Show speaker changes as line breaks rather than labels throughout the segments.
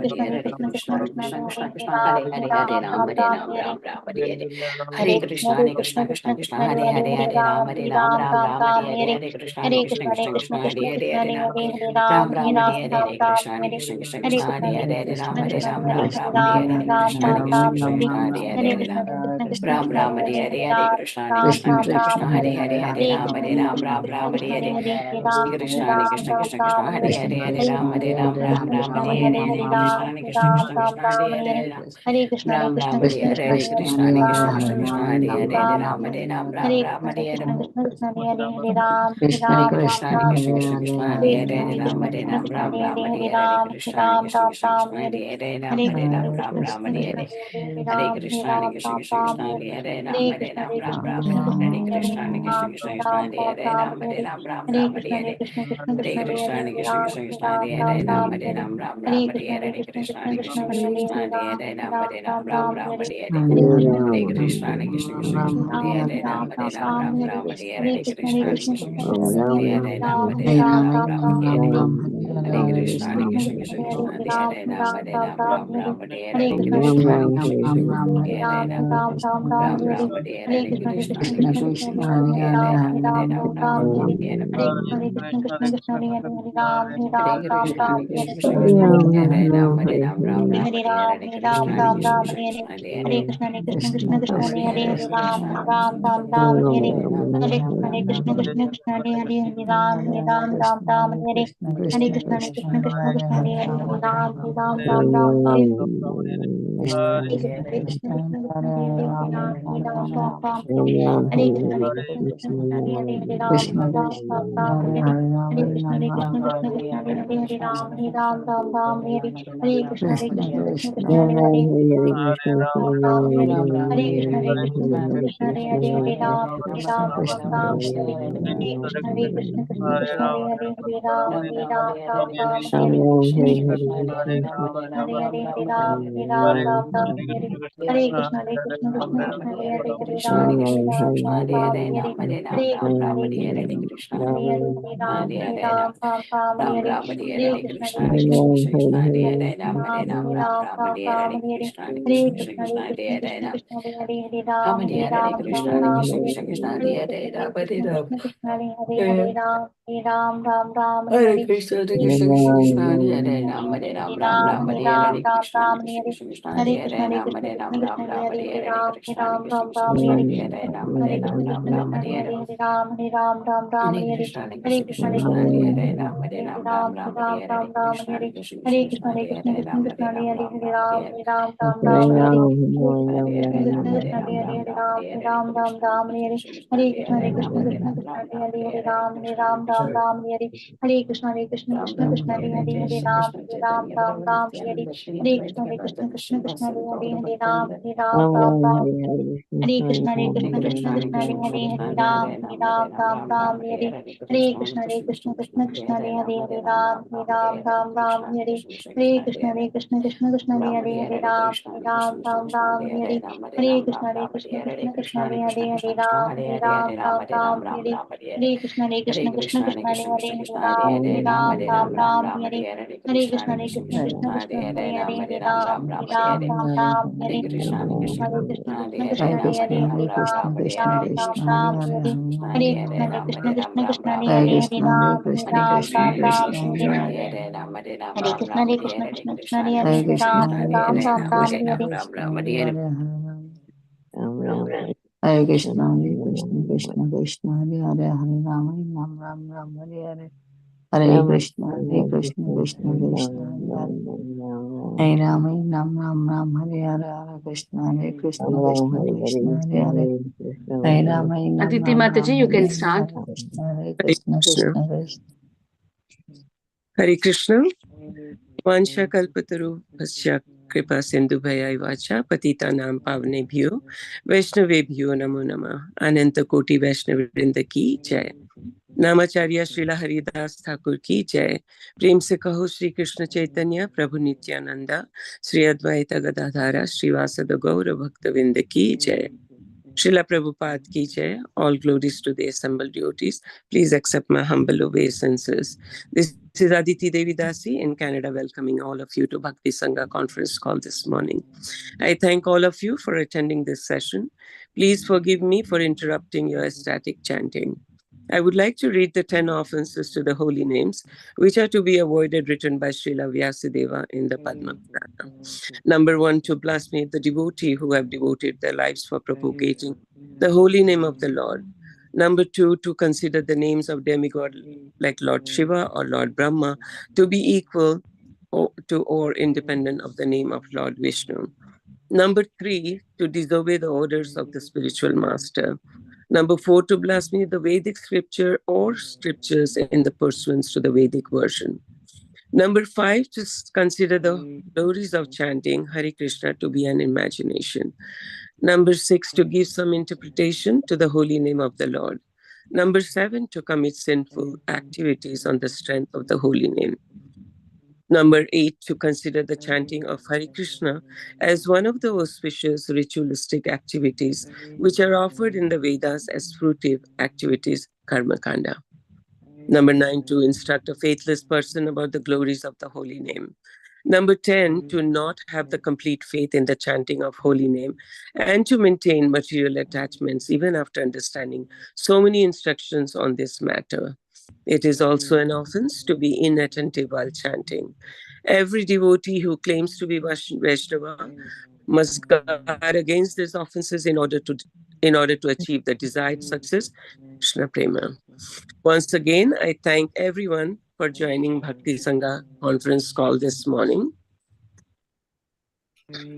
Krishna Hare Krishna Krishna Krishna Krishna Hare Hare Hare Ram Hare Ram Ram Ram Hare Hare Hare Krishna Krishna Krishna Krishna Hare Hare Hare Ram Hare Ram Ram Ram Hare Hare Hare Krishna Krishna Krishna Krishna Hare Hare Hare Ram Ram Ram Hare Hare Hare Krishna Krishna Krishna Krishna Hare Hare Hare Ram Hare Ram Ram Ram Hare Hare Hare Krishna Krishna Krishna Krishna Hare Hare Hare Ram Ram Hare Hare Hare Krishna Krishna Krishna Krishna Hare Hare Hare Ram Hare Ram Ram Ram Hare Hare Krishna Krishna Krishna Krishna Hare Hare Hare Ram Hare Ram Ram Ram Hare Hare Hare Krishna Krishna Krishna Krishna Hare Hare Hare Ram Ram Hare Hare Hare Krishna Krishna Krishna Krishna Hare Hare Hare Ram Hare Ram Ram Ram Hare Hare Hare Krishna Krishna Krishna Krishna Hare Hare Hare Ram Hare Ram Ram Ram Hare Hare Hare Krishna Krishna Krishna Krishna Hare Hare Ram Hare Ram Ram Ram Hare Hare Hare Krishna Krishna Krishna Krishna Hare Hare Ram Hare Ram Ram Ram Hare Krishna Krishna Krishna Krishna Hare Hare Ram Hare Ram Ram Ram Hare Hare Hare Krishna Krishna Krishna Krishna Hare Hare Ram Hare Ram Ram Ram Hare Hare Hare Krishna Krishna Krishna Krishna Hare Hare Ram Hare Ram Ram Ram Hare Hare Hare Krishna Krishna Krishna Krishna Hare Hare Ram Hare Ram Ram Ram Hare Hare Hare Krishna Krishna Krishna Krishna Hare Hare Ram Hare Ram Ram Ram Hare Hare Hare Krishna Krishna Krishna Krishna Hare Hare Ram Hare Ram Ram Ram Hare Hare Hare Krishna Krishna Krishna Krishna Hare Hare Ram Ram Ram Hare Hare Hare Krishna Krishna Krishna Krishna Hare Hare Ram Hare Ram Ram Ram Hare Hare Hare Krishna Krishna Krishna Krishna Hare Hare Ram Hare Ram Ram Ram Hare Hare Hare Krishna Krishna Krishna Krishna Hare Hare Ram Hare Hare Krishna Krishna Hare Ram Hare Ram Ram Ram Hare Hare Ram Ram Hare Hare Hare Krishna Krishna Krishna Krishna Hare Hare Ram Hare Ram Ram Ram Hare Hare Krishna Krishna Krishna Krishna Hare Hare Ram Hare Hare Krishna Krishna Krishna Krishna Hare Hare Ram Hare Ram Hare Krishna Krishna Krishna Krishna Hare Hare Ram Hare Ram Ram Ram Hare Hare Krishna Krishna Krishna Krishna Hare Hare Ram Hare Ram Ram Ram Hare Hare Krishna Krishna Krishna Krishna Hare Hare Ram Hare Ram Ram Ram Hare Hare Hare Krishna Krishna Krishna Krishna Hare Hare Ram Hare Ram Ram Ram Hare Hare Krishna Krishna Krishna Krishna Hare Hare Ram Hare Ram Ram Ram Hare Hare Hare Krishna Hare Hare Ram Hare Ram Ram Ram Hare Hare Krishna Krishna Krishna Krishna Hare Hare Ram Hare Ram Ram Ram Hare Hare Krishna Krishna Ram Ram Hare Hare Krishna Krishna Chaitanya Prabhu Nityananda Shri Advaita Gadadhar Srivasadi Gaura Bhakta Hare Krishna Hare Krishna Krishna Hare Hare Ram Hare Ram Ram Ram Hare Hare Krishna Krishna Krishna Krishna Hare Hare Ram Hare Ram Ram Ram Hare Hare Krishna Krishna Krishna Krishna Hare Hare Ram Hare Hare Krishna Krishna Krishna Krishna Hare Hare Ram Hare Ram Ram Ram Hare Hare Krishna Krishna Krishna Krishna Hare Hare Ram Hare Ram Ram Ram Hare Hare Hare Krishna Krishna Krishna Krishna Hare Hare Ram Hare Ram Ram Ram Hare Hare Krishna Krishna Krishna Krishna Hare Hare Ram Hare Ram Ram Ram Hare Hare Hare Krishna Krishna Krishna Hare Hare Ram Hare Ram Ram Ram Hare Hare Krishna Krishna Krishna Hare Hare Ram Hare Ram Ram Ram Hare Hare Hare Krishna Krishna Krishna Hare Hare Ram Hare Ram Ram Ram Hare Hare Krishna Krishna Krishna Hare Hare Ram Hare Ram Ram Ram Hare Hare
Hare Krishna, Hare Krishna, Krishna Krishna, Hare Hare, Hare Rama, Ram Ram, Ram Hare Hare. Hare Krishna, Krishna Krishna, Hare Hare Rama, Ram Ram, Ram Hare Hare. Hare Krishna, Krishna Krishna, Hare Hare. Hare Rama, Ram
Aditi
Ram,
Mataji,
Ram
you
Hare
can
Hare.
start.
Hare Krishna, Krishna Krishna.
Hare Krishna. Vansha kalpataru bhasya kripa sindhu bhaya vacha patitanam pavnebhyo vaishnavebhyo namo namah. Ananta koti vaishnavrinda ki jai. नामाचार्य Srila Haridas Thakur की जय। प्रेम से कहो श्री कृष्ण चैतन्य प्रभु नित्यानंदा श्री अद्वैत गदाधारा श्रीवासद गौर भक्तविंद की जय। Srila Prabhupada ki jai. All glories to the assembled devotees. Please accept my humble obeisances. This is Aditi Devi Dasi in Canada, welcoming all of you to Bhakti Sanga conference call this morning. I thank all of you for attending this session. Please forgive me for interrupting your ecstatic chanting. I would like to read the 10 offenses to the holy names, which are to be avoided, written by Srila Vyasadeva in the Padma Purana. Number 1, to blaspheme the devotee who have devoted their lives for propagating the holy name of the Lord. Number 2, to consider the names of demigod like Lord Shiva or Lord Brahma to be equal to or independent of the name of Lord Vishnu. Number 3, to disobey the orders of the spiritual master. Number 4, to blaspheme the Vedic scripture or scriptures in the pursuance to the Vedic version. Number 5, to consider the glories of chanting Hare Krishna to be an imagination. Number 6, to give some interpretation to the holy name of the Lord. Number 7, to commit sinful activities on the strength of the holy name. Number 8, to consider the chanting of Hare Krishna as one of the auspicious ritualistic activities which are offered in the Vedas as fruitive activities, Karma Kanda. Number 9, to instruct a faithless person about the glories of the holy name. Number 10, to not have the complete faith in the chanting of holy name and to maintain material attachments even after understanding so many instructions on this matter. It is also an offense to be inattentive while chanting. Every devotee who claims to be Vaishnava must guard against these offenses in order to achieve the desired success, Krishna Prema. Once again, I thank everyone for joining Bhakti Sangha conference call this morning.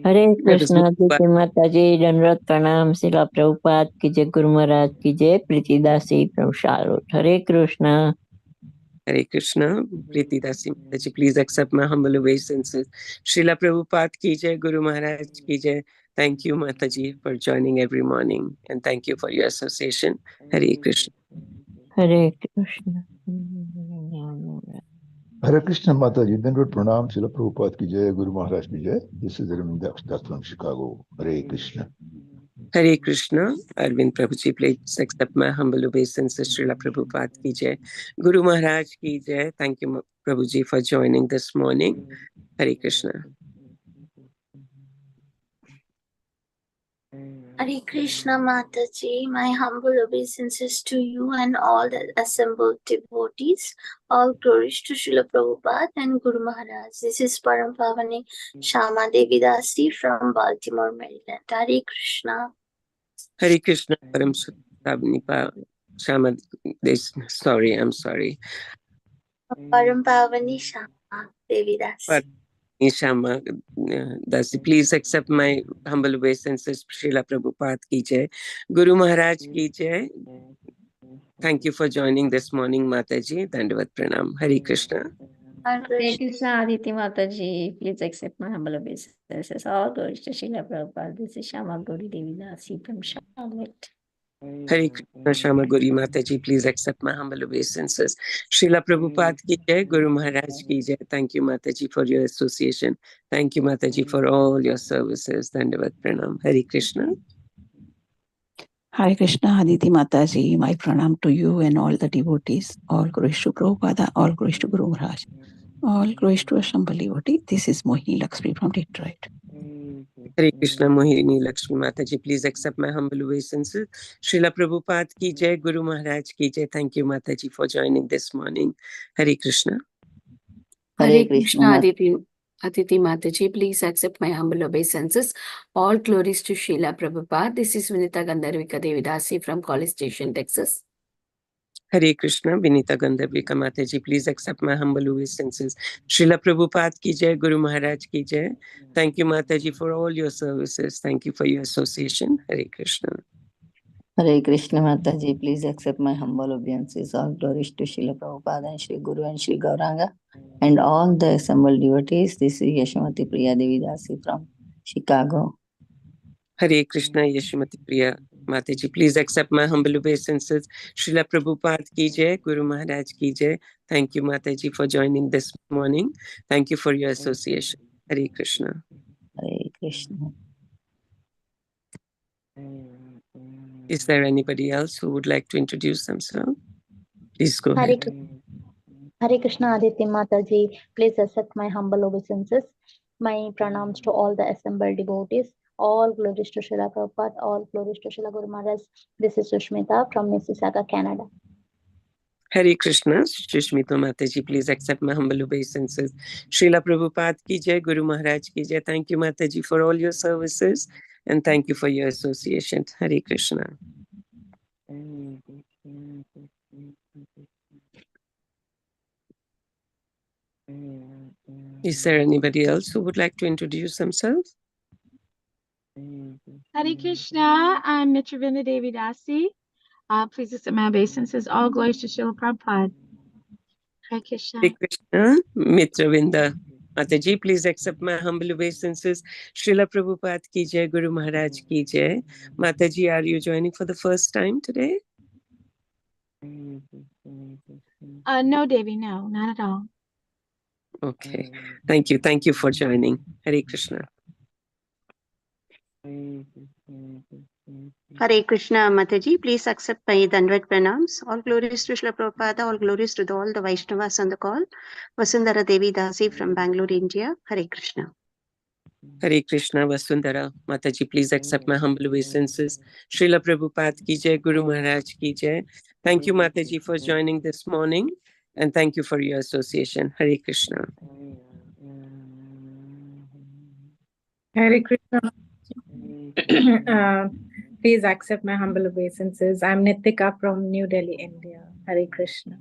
Hare Krishna, Aditi Mataji, Dandavat Pranam, Srila Prabhupada ki jai, Guru Maharaj ki jai, Priti Dasi from Charlotte. Hare Krishna.
Hare Krishna, Priti Dasi Mataji, please accept my humble obeisances. Srila Prabhupada ki jai, Guru Maharaj ki jai. Thank you, Mataji, for joining every morning, and thank you for your association. Hare Krishna.
Hare Krishna.
Hare Krishna Mataji, Dandavat Pranam, Srila Prabhupada ki jai, Guru Maharaj ki jai. This is Arvind Das from Chicago. Hare Krishna.
Hare Krishna, Arvind Prabhuji, please accept my humble obeisances. Srila Prabhupada ki jai, Guru Maharaj ki jai. Thank you, Prabhuji, for joining this morning. Hare Krishna.
Hare Krishna Mataji, my humble obeisances to you and all the assembled devotees. All glories to Srila Prabhupada and Guru Maharaj. This is Param Pavani Shama Devi Dasi from Baltimore, Maryland. Hare Krishna.
Hare Krishna, Param Pavani Shama. Sorry, I'm sorry.
Param Pavani Shama Devi Dasi.
Shama Dasi, please accept my humble obeisances. Srila Prabhupada ki jai, Guru Maharaj ki jai. Thank you for joining this morning, Mataji. Dandavat Pranam. Hare Krishna.
Hare
Hare
Krishna.
Krishna, Aditi Mataji, please accept my humble obeisances. All glories to Srila Prabhupada. This is Shama Gauri Devi Dasi from Charlotte.
Hare Krishna, Shama Gauri Mataji, please accept my humble obeisances. Srila Prabhupada ki jai, Guru Maharaj ki jai. Thank you, Mataji, for your association. Thank you, Mataji, for all your services. Dandavat Pranam. Hare Krishna.
Hare Krishna, Aditi Mataji, my pranam to you and all the devotees. All glories to Prabhupada, all glories to Guru Maharaj, all glories to Assembled devotee. This is Mohini Lakshmi from Detroit.
Hare Krishna, Mohini Lakshmi Mataji, please accept my humble obeisances. Srila Prabhupada ki jai, Guru Maharaj ki jai. Thank you, Mataji, for joining this morning. Hare Krishna.
Hare Krishna,
Aditi Mataji, please accept my humble obeisances. All glories to Srila Prabhupada. This is Vinita Gandharvika Devidasi from College Station, Texas.
Hare Krishna, Vinita Gandharvika Mataji, please accept my humble obeisances. Srila Prabhupada ki jai, Guru Maharaj ki jai. Thank you, Mataji, for all your services. Thank you for your association. Hare Krishna.
Hare Krishna Mataji, please accept my humble obeisances. All glories to Srila Prabhupada and Sri Guru and Sri Gauranga and all the assembled devotees. This is Yashamati Priya Devi Dasi from Chicago.
Hare Krishna, Yashimati Priya Mataji, please accept my humble obeisances. Srila Prabhupada ki jai, Guru Maharaj ki jai. Thank you, Mataji, for joining this morning. Thank you for your association. Hare Krishna.
Hare Krishna.
Is there anybody else who would like to introduce themselves? Please go
Hare
ahead.
Hare Krishna Aditi Mataji, please accept my humble obeisances. My pranams to all the assembled devotees. All glories to Srila Prabhupada, all glories to Srila Guru Maharaj. This is Sushmita from Mississauga, Canada.
Hare Krishna, Sushmita Mataji, please accept my humble obeisances. Srila Prabhupada ki jai, Guru Maharaj ki jai. Thank you, Mataji, for all your services, and thank you for your association. Hare Krishna. Is there anybody else who would like to introduce themselves?
Hare Krishna, I'm Mitravinda Devi Dasi. Please accept my obeisances. All glories to Srila Prabhupada. Hare Krishna.
Hare Krishna, Mitravinda Mataji, please accept my humble obeisances. Srila Prabhupada ki jai, Guru Maharaj ki jai. Mataji, are you joining for the first time today?
No, Devi, no, not at all.
Okay, thank you. Thank you for joining. Hare Krishna.
Hare Krishna, Mataji, please accept my Dandvat Pranams. All glories to Srila Prabhupada, all glories to all the Vaishnavas on the call. Vasundhara Devi Dasi from Bangalore, India. Hare Krishna.
Hare Krishna, Vasundhara Mataji, please accept my humble obeisances. Srila Prabhupada ki jai, Guru Maharaj ki jai. Thank you, Mataji, for joining this morning, and thank you for your association. Hare Krishna.
Hare Krishna. Please accept my humble obeisances. I'm Nitika from New Delhi, India. Hare Krishna.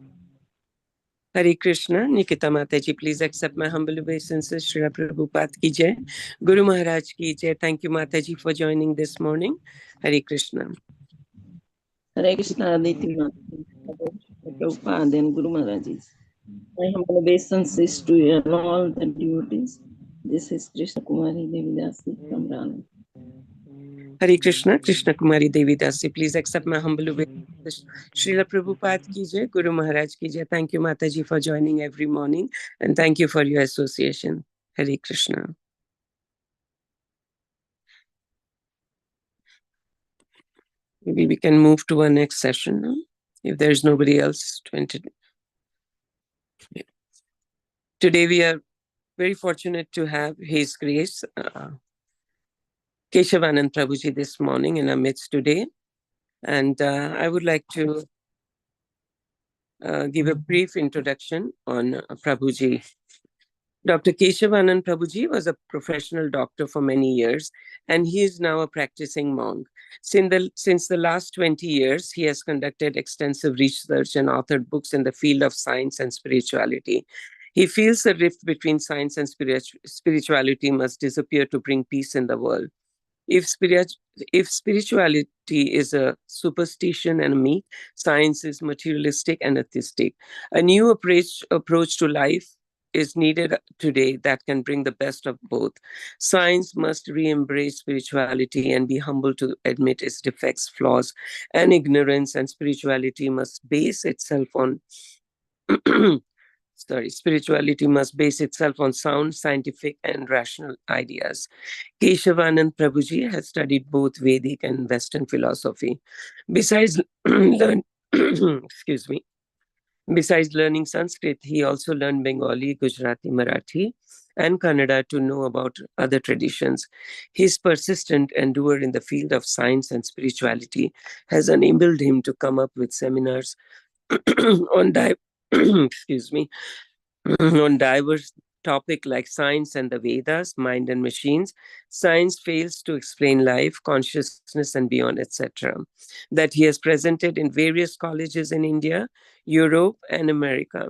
Hare Krishna, Nikita Mataji, please accept my humble obeisances. Srila Prabhupada ki jai, Guru Maharaj ki jai. Thank you, Mataji, for joining this morning. Hare Krishna.
Hare Krishna, Aditi Mataji, Prabhupada and Guru Maharaj. My humble obeisances to you and all the devotees. This is Krishna Kumari Devidasi from Rana.
Hare Krishna, Krishna Kumari Devi Dasi, please accept my humble obeisances. Srila Prabhupada ki jai, Guru Maharaj ki jai. Thank you, Mataji, for joining every morning, and thank you for your association. Hare Krishna. Maybe we can move to our next session now, if there's nobody else to introduce. Today we are very fortunate to have His Grace Keshavanand Prabhuji this morning in our midst today. And I would like to give a brief introduction on Prabhuji. Dr. Keshavanand Prabhuji was a professional doctor for many years, and he is now a practicing monk. Since the last 20 years, he has conducted extensive research and authored books in the field of science and spirituality. He feels the rift between science and spirituality must disappear to bring peace in the world. If spirituality is a superstition and a myth, science is materialistic and atheistic. A new approach to life is needed today that can bring the best of both. Science must re-embrace spirituality and be humble to admit its defects, flaws, and ignorance, and spirituality must base itself on spirituality must base itself on sound, scientific, and rational ideas. Keshavanand Prabhuji has studied both Vedic and Western philosophy. Besides Besides learning Sanskrit, he also learned Bengali, Gujarati, Marathi, and Kannada to know about other traditions. His persistent endeavor in the field of science and spirituality has enabled him to come up with seminars on on diverse topics like science and the Vedas, mind and machines, science fails to explain life, consciousness, and beyond, etc., that he has presented in various colleges in India, Europe, and America.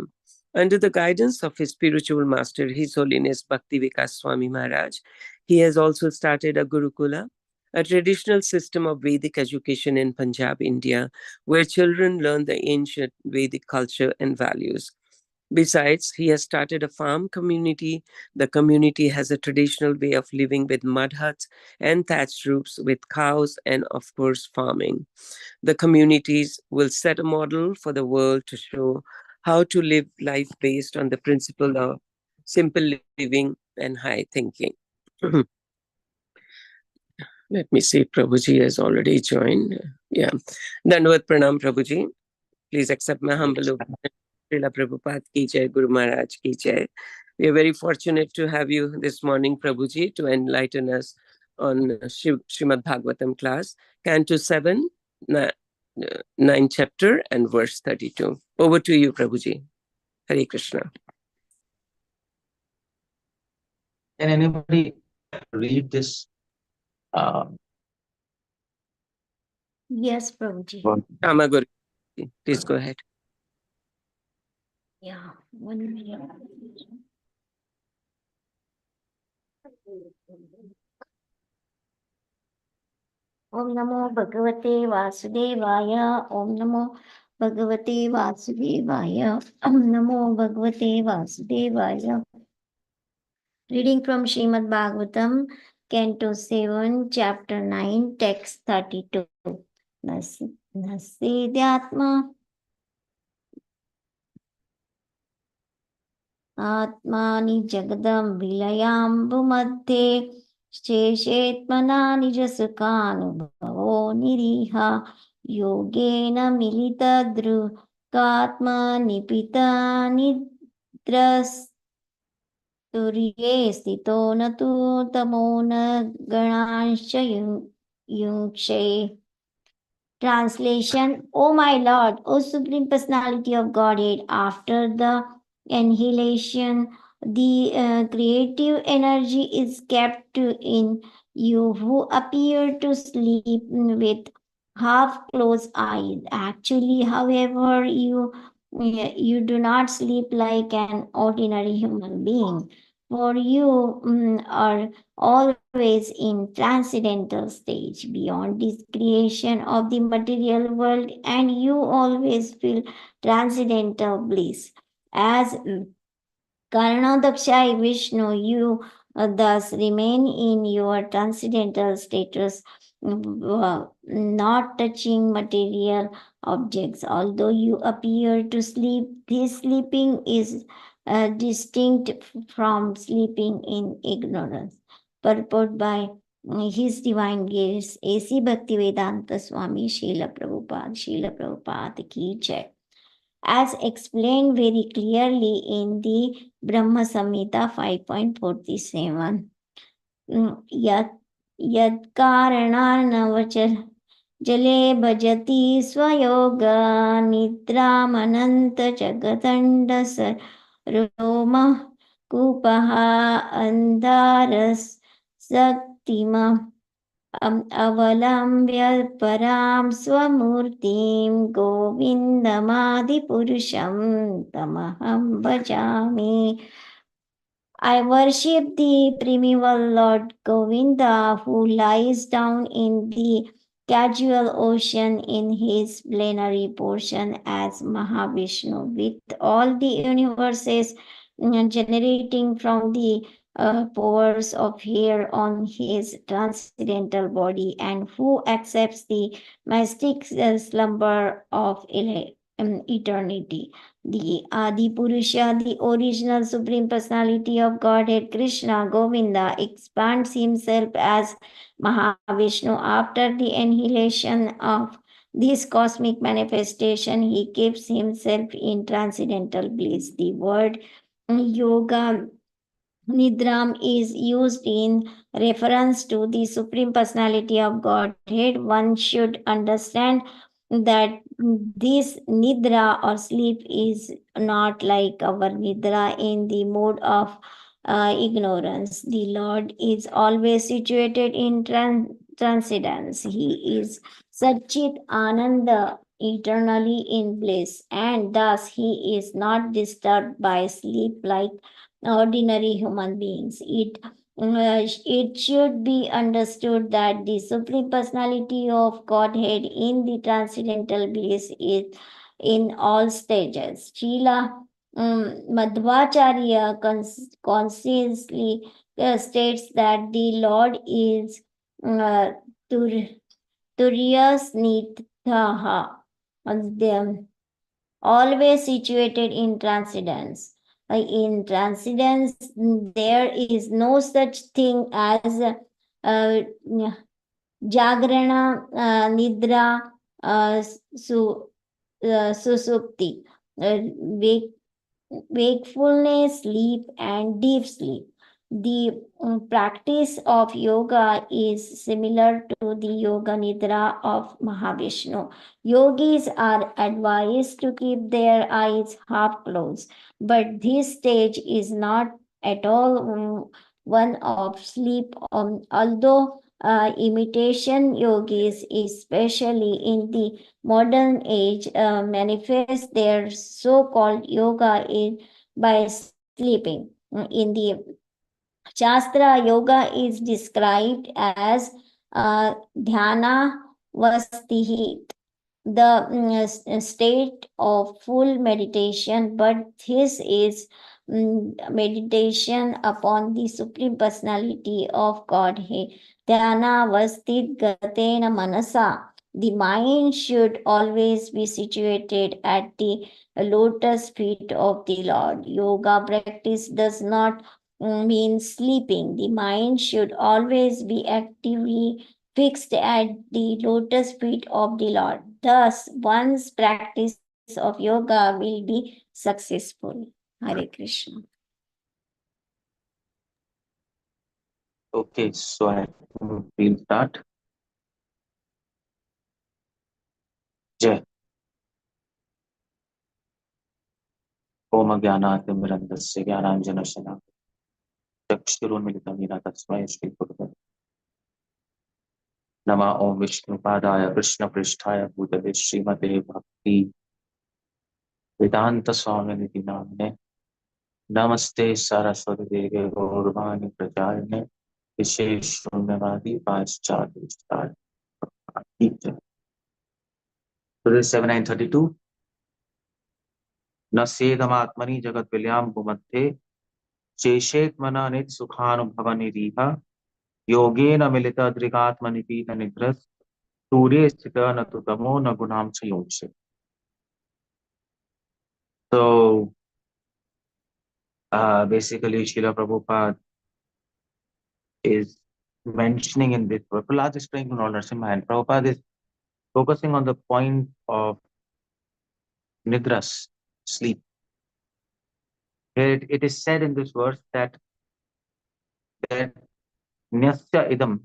Under the guidance of his spiritual master, His Holiness Bhakti Vikas Swami Maharaj, he has also started a Gurukula, a traditional system of Vedic education in Punjab, India, where children learn the ancient Vedic culture and values. Besides, he has started a farm community. The community has a traditional way of living with mud huts and thatched roofs with cows and, of course, farming. The communities will set a model for the world to show how to live life based on the principle of simple living and high thinking. Let me see if Prabhuji has already joined. Yeah. Dandavat Pranam, Prabhuji. Please accept my humble obedience. Srila Prabhupada ki jai, Guru Maharaj ki jai. We are very fortunate to have you this morning, Prabhuji, to enlighten us on Srimad Bhagavatam class, Canto 7, 9th chapter and verse 32. Over to you, Prabhuji. Hare Krishna.
Can anybody read this?
Yes, Prabhuji.
Shama Guru, please go ahead.
Yeah, 1 minute. Om Namo Bhagavate Vasudevaya. Om Namo Bhagavate Vasudevaya. Om Namo Bhagavate Vasudevaya. Reading from Srimad Bhagavatam, Canto 7, Chapter 9, Text 32. Nasidhyatma Atmani Jagadam Vilayambu Madhye Sheshetmana Nijasukanubhavo Niriha Yogena Milita Drukatma Nipita Nidras Turye Stito Natu Tamona Ganansha Yunkshe. Translation: O my Lord, O Supreme Personality of Godhead, after the annihilation, the creative energy is kept in you who appear to sleep with half closed eyes. Actually, however, you do not sleep like an ordinary human being, for you are always in transcendental stage beyond this creation of the material world, and you always feel transcendental bliss. As Karanadaksha Vishnu, you thus remain in your transcendental status, not touching material objects. Although you appear to sleep, this sleeping is distinct from sleeping in ignorance. Purport by His Divine Grace, A.C. Bhaktivedanta Swami Srila Prabhupada ki jai. As explained very clearly in the Brahma Samhita 5.47. Yad karanarnavachal jale bhajati swayoga nidramananta jagatanda saroma kupaha andaras saktima avalambya param swamurtim govindamadipurusham tamaham bhajami. I worship the primeval Lord Govinda, who lies down in the casual ocean in his plenary portion as Mahavishnu, with all the universes generating from the pores of hair on his transcendental body, and who accepts the mystic slumber of eternity. The Adi Purusha, the original Supreme Personality of Godhead, Krishna, Govinda, expands himself as Mahavishnu. After the annihilation of this cosmic manifestation, he keeps himself in transcendental bliss. The word Yoga Nidram is used in reference to the Supreme Personality of Godhead. One should understand that this Nidra or sleep is not like our Nidra in the mode of ignorance. The Lord is always situated in transcendence. He is Satchit Ananda, eternally in bliss, and thus he is not disturbed by sleep like ordinary human beings. It should be understood that the Supreme Personality of Godhead in the transcendental bliss is in all stages. Srila Madhvacharya consciously states that the Lord is Turiyas Nithaha, always situated in transcendence. In transcendence, there is no such thing as Jagrana, Nidra, Susupti, wakefulness, sleep, and deep sleep. The practice of yoga is similar to the Yoga Nidra of Mahavishnu. Yogis are advised to keep their eyes half closed, but this stage is not at all one of sleep, although imitation yogis, especially in the modern age, manifest their so-called yoga by sleeping. In the Shastra, yoga is described as dhyana vastihi, the state of full meditation, but this is meditation upon the Supreme Personality of Godhead. Dhyana vastit gatena manasa. The mind should always be situated at the lotus feet of the Lord. Yoga practice does not mean sleeping. The mind should always be actively fixed at the lotus feet of the Lord. Thus, one's practice of yoga will be successful. Hare Krishna.
Okay, so I think we'll start. Jai. Om Jnanaatimirandasya Jnananjanasana Chakshurunmilitam Yena Tasmai Shri Gurave Nama Om Vishnu Padaya Krishna Pristhaya Bhutale Srimate Bhakti Vedanta Swamini Namne Namaste Saraswati Deve Gaurvani Prajayane Vishesh Shunyavadi Paschati Start. Today is 7932. Nasedhamatmani Jagat Vilyam Gumathe Cheshet Mananit Sukhanubhavaniriha Yogena Milita Drigatmanipita Nidras Surya Sthita Natutamo Nagunam Sayonshe. So basically Srila Prabhupada is mentioning in this verse. Prahlad is praying to Lord Narasimha, and Prabhupada is focusing on the point of Nidras, sleep. It is said in this verse that Nyasya idam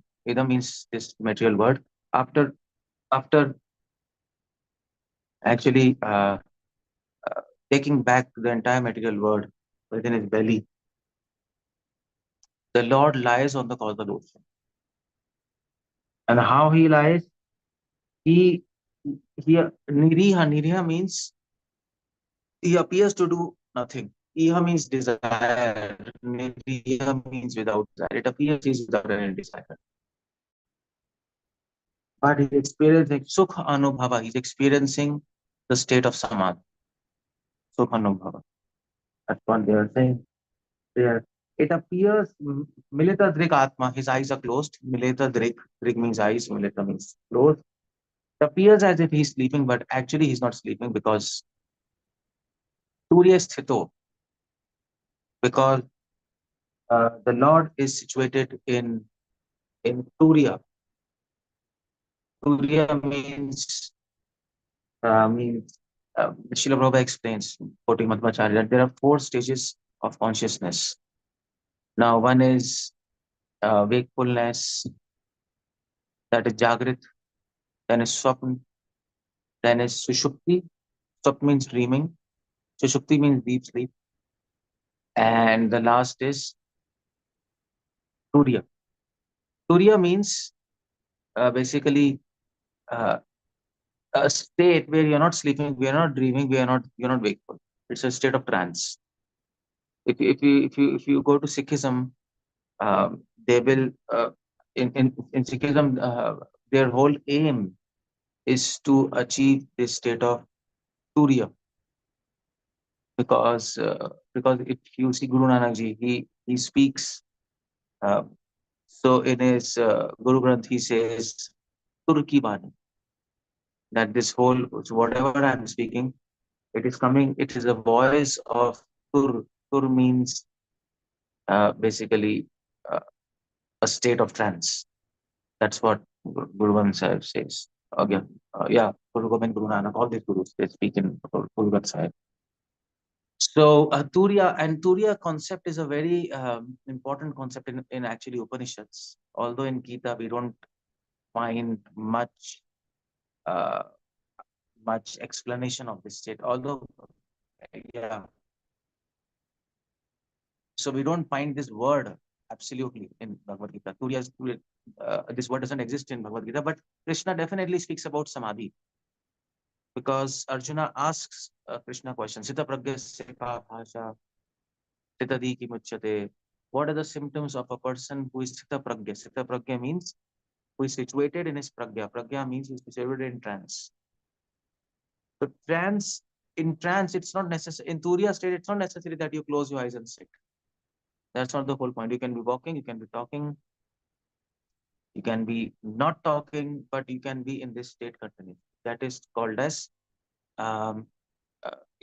means this material word, after actually taking back the entire material world within his belly, the Lord lies on the causal ocean. And how he lies? He Niriha means he appears to do nothing. Iha means desire. Niriha means without desire. It appears he is without any desire. But he's experiencing Sukha Anubhava. He's experiencing the state of Samadhi. Sukha Anubhava. That's what they are saying there. It appears Milita Drik Atma, his eyes are closed. Milita Drik means eyes, Milita means closed. It appears as if he's sleeping, but actually he's not sleeping because Surya Sthito, because the Lord is situated in Surya. Surya means Srila Prabhupada explains, quoting Madhvacharya, that there are 4 stages of consciousness. Now, one is wakefulness, that is Jagrit, then is Swapn, then is Sushupti. Swapn means dreaming, Sushupti means deep sleep, and the last is Turiya. Turiya means basically a state where you're not sleeping, we are not dreaming, you're not wakeful. It's a state of trance. If you go to Sikhism, they will in Sikhism their whole aim is to achieve this state of Turiya, because if you see Guru Nanak Ji, he speaks. So in his Guru Granth, he says Tur ki bani, that this whole, whatever I'm speaking, it is a voice of Tur. Tur means basically a state of trance. That's what Guru Granth Sahib says. Again, yeah, Guru Gobind, Guru Nanak, all these gurus, they speak in Guru Granth Sahib. So Turiya concept is a very important concept in actually Upanishads. Although in Gita we don't find much uh, much explanation of this state. Although, yeah, so we don't find this word absolutely in Bhagavad Gita. This word doesn't exist in Bhagavad Gita, but Krishna definitely speaks about Samadhi, because Arjuna asks Krishna questions. Sita pragya ka bhasha, sitadi ki muchyate. What are the symptoms of a person who is sita pragya? Sita pragya means who is situated in his pragya. Pragya means he is situated in trance. So in trance, it's not necessary. In Turiya state, it's not necessary that you close your eyes and sit. That's not the whole point. You can be walking, you can be talking, you can be not talking, but you can be in this state continuously. That is called as, um,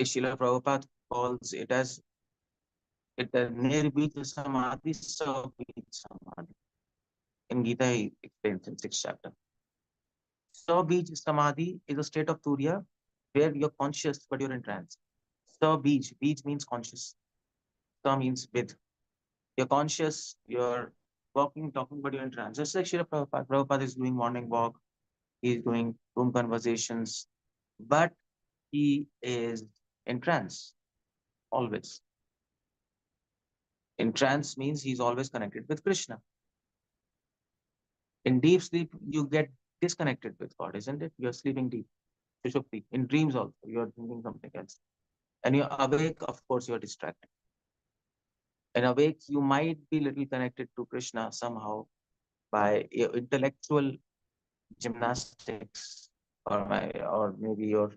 Srila Prabhupada calls it as Nirbija Samadhi, Sabija Samadhi. In Gita, he explains in 6th chapter. Sabija Samadhi is a state of Turiya where you're conscious but you're in trance. Sabij, bij means conscious. Sa means with. You're conscious, you're walking, talking, but you're in trance. Just like Srila Prabhupada. Prabhupada is doing morning walk, he's doing room conversations, but he is in trance, always. In trance means he's always connected with Krishna. In deep sleep, you get disconnected with God, isn't it? You're sleeping deep. Sushupti. In dreams also, you're thinking something else. And you're awake, of course, you're distracted. And awake, you might be little connected to Krishna somehow by your intellectual gymnastics, or maybe your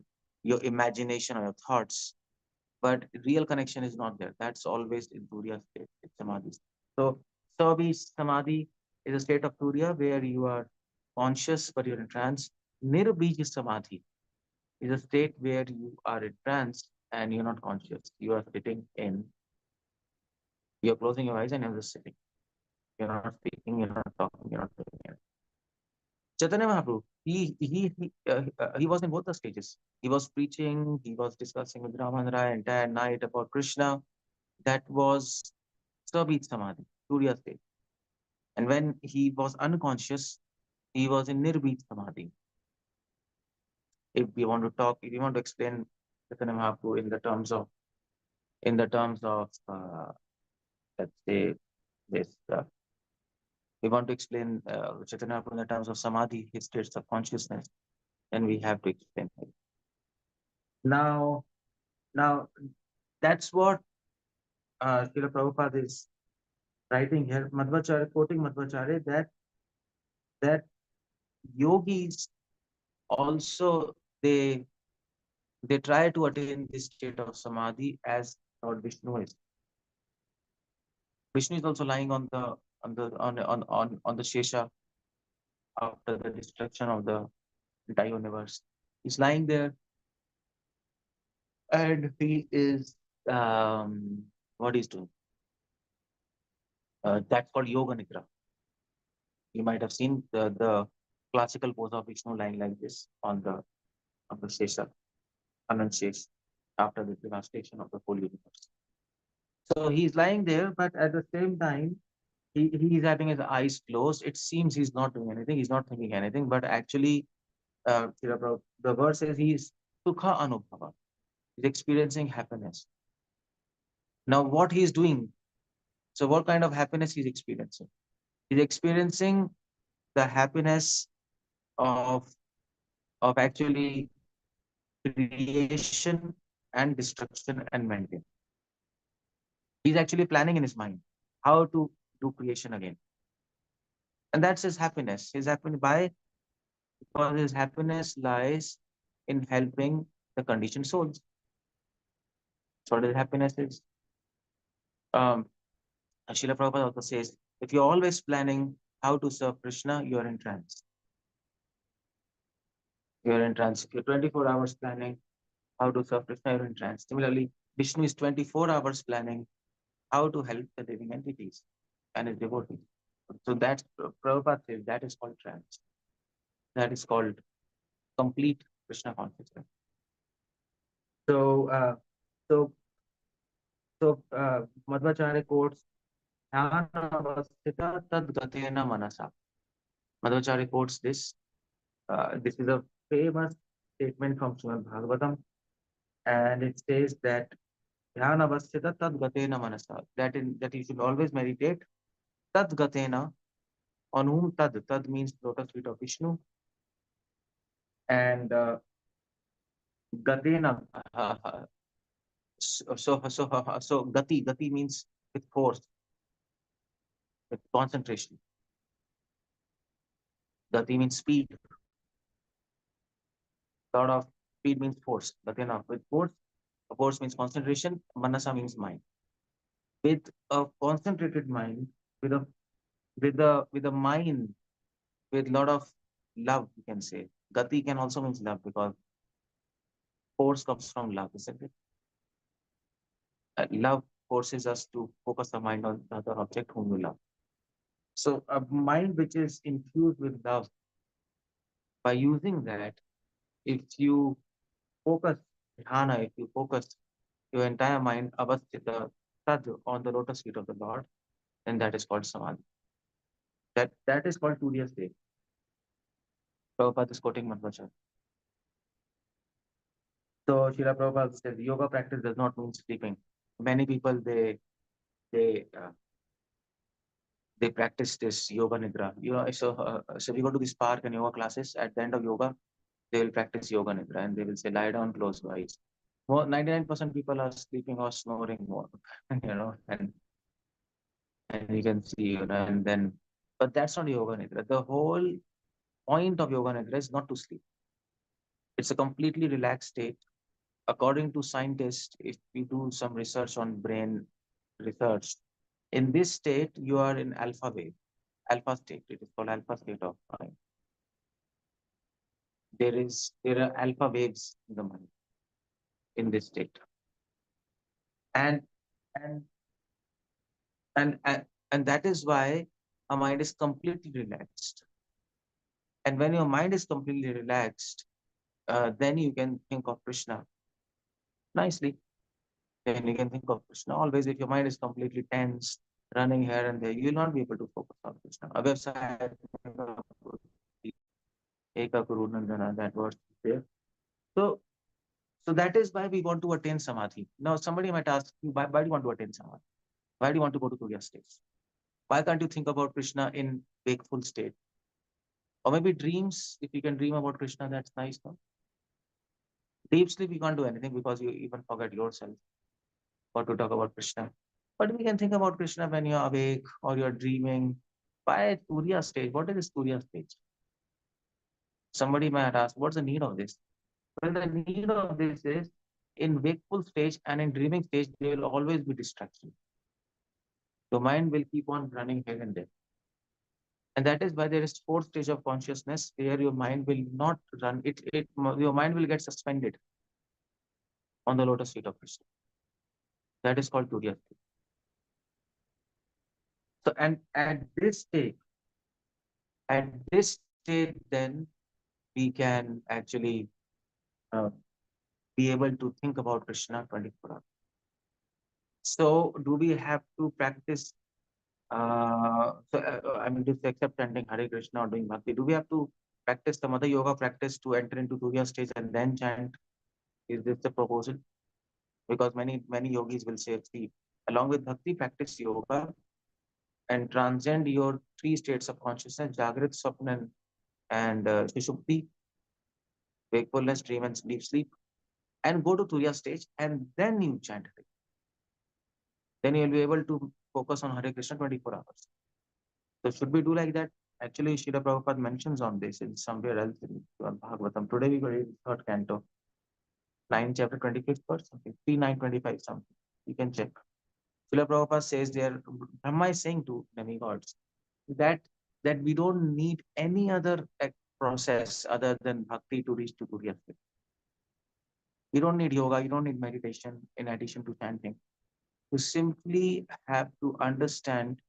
imagination or your thoughts, but real connection is not there. That's always in Turiya state. It's Samadhi. So Samadhi is a state of Turiya where you are conscious but you're in trance. Nirbija Samadhi is a state where you are in trance and you're not conscious. You are you're closing your eyes and you're just sitting. You're not speaking, you're not talking, you're not doing anything. Chaitanya Mahaprabhu, he was in both the stages. He was preaching, he was discussing with Raman Rai entire night about Krishna. That was Sabit Samadhi, Turiya state. And when he was unconscious, he was in Nirbit Samadhi. If you want to explain Chaitanya Mahaprabhu in the terms of, let's say this, we want to explain Chaitanya Mahaprabhu in the terms of Samadhi, his states of consciousness, then we have to explain it. Now, that's what Srila Prabhupada is writing here. Madhvacharya, quoting Madhvacharya, that yogis also they try to attain this state of Samadhi as Lord Vishnu is. Vishnu is also lying on the Shesha after the destruction of the entire universe. He's lying there, and he is what he's doing. That's called Yoga Nidra. You might have seen the classical pose of Vishnu lying like this on the Shesha, Anand Shesh, after the devastation of the whole universe. So he's lying there, but at the same time, he's having his eyes closed. It seems he's not doing anything. He's not thinking anything, but actually, the verse says he's sukha anubhava. He's experiencing happiness. Now, what he's doing? So, what kind of happiness he's experiencing? He's experiencing the happiness of actually creation and destruction and maintenance. He's actually planning in his mind how to do creation again. And that's his happiness. Because his happiness lies in helping the conditioned souls. That's what his happiness is. Srila Prabhupada also says, if you're always planning how to serve Krishna, you're in trance. You're in trance. If you're 24 hours planning how to serve Krishna, you're in trance. Similarly, Vishnu is 24 hours planning how to help the living entities and his devotees. So that's, Prabhupada says, that is called trance. That is called complete Krishna consciousness. So, Madhvacharya quotes, "Dhyana tadgatena manasa." Madhvacharya quotes this. This is a famous statement from Srimad Bhagavatam, and it says that "Dhyana tadgatena manasa." That you should always meditate tadgatena, on whom tad. Tad means lotus feet of Vishnu, and gatena. So gati means with force, with concentration. Gati means speed. Lot of speed means force. Gatena with force. Force means concentration. Manasa means mind. With a concentrated mind, with a mind with lot of love, you can say. Gati can also means love, because force comes from love, isn't it? Love forces us to focus the mind on the other object whom we love. So a mind which is infused with love, by using that, if you focus dhyana, if you focus your entire mind avasthita tad on the lotus feet of the Lord, then that is called samadhi. That is called Turiya state. Prabhupada is quoting Madhvacharya. So Srila Prabhupada says yoga practice does not mean sleeping. Many people they practice this yoga nidra. So we go to this park and yoga classes. At the end of yoga, they will practice yoga nidra, and they will say lie down, close your eyes. More 99% people are sleeping or snoring more, and you can see, and then, but that's not yoga nidra. The whole point of yoga nidra is not to sleep. It's a completely relaxed state. According to scientists, if we do some research on brain research, in this state, you are in alpha wave, alpha state. It is called alpha state of mind. There are alpha waves in the mind in this state, and and and that is why our mind is completely relaxed. And when your mind is completely relaxed, then you can think of Krishna nicely. Then you can think of Krishna always. If your mind is completely tense, running here and there, you will not be able to focus on Krishna. Eka Guru Nandana, that was there. So that is why we want to attain Samadhi. Now somebody might ask you, why do you want to attain Samadhi? Why do you want to go to Turiya state? Why can't you think about Krishna in wakeful state? Or maybe dreams, if you can dream about Krishna, that's nice, no? Deep sleep, you can't do anything because you even forget yourself what to talk about Krishna. But we can think about Krishna when you're awake or you're dreaming. Why Turiya stage? What is this Turiya stage? Somebody might ask, what's the need of this? Well, the need of this is, in wakeful stage and in dreaming stage, there will always be distraction. Your mind will keep on running here and there. And that is why there is fourth stage of consciousness where your mind will not run. Your mind will get suspended on the lotus feet of Krishna. That is called Turiya state. So, and at this stage, then we can actually be able to think about Krishna 24 hours. So, do we have to practice? I mean, just except chanting Hare Krishna or doing Bhakti, do we have to practice some other yoga practice to enter into Turiya stage and then chant? Is this the proposal? Because many yogis will say, see, along with Bhakti, practice yoga and transcend your three states of consciousness, Jagrat, Swapna, and Sushupti, wakefulness, dream, and deep sleep, and go to Turiya stage, and then you chant Hare. Then you will be able to focus on Hare Krishna 24 hours. So should we do like that? Actually, Srila Prabhupada mentions on this in somewhere else in Bhagavatam. Today we will read third canto, 9 chapter 25th verse, something, 3:9:25 something. You can check. Srila Prabhupada says there, Brahma is saying to demigods that we don't need any other process other than bhakti to reach to Turiya state. You don't need yoga, you don't need meditation in addition to chanting. You simply have to understand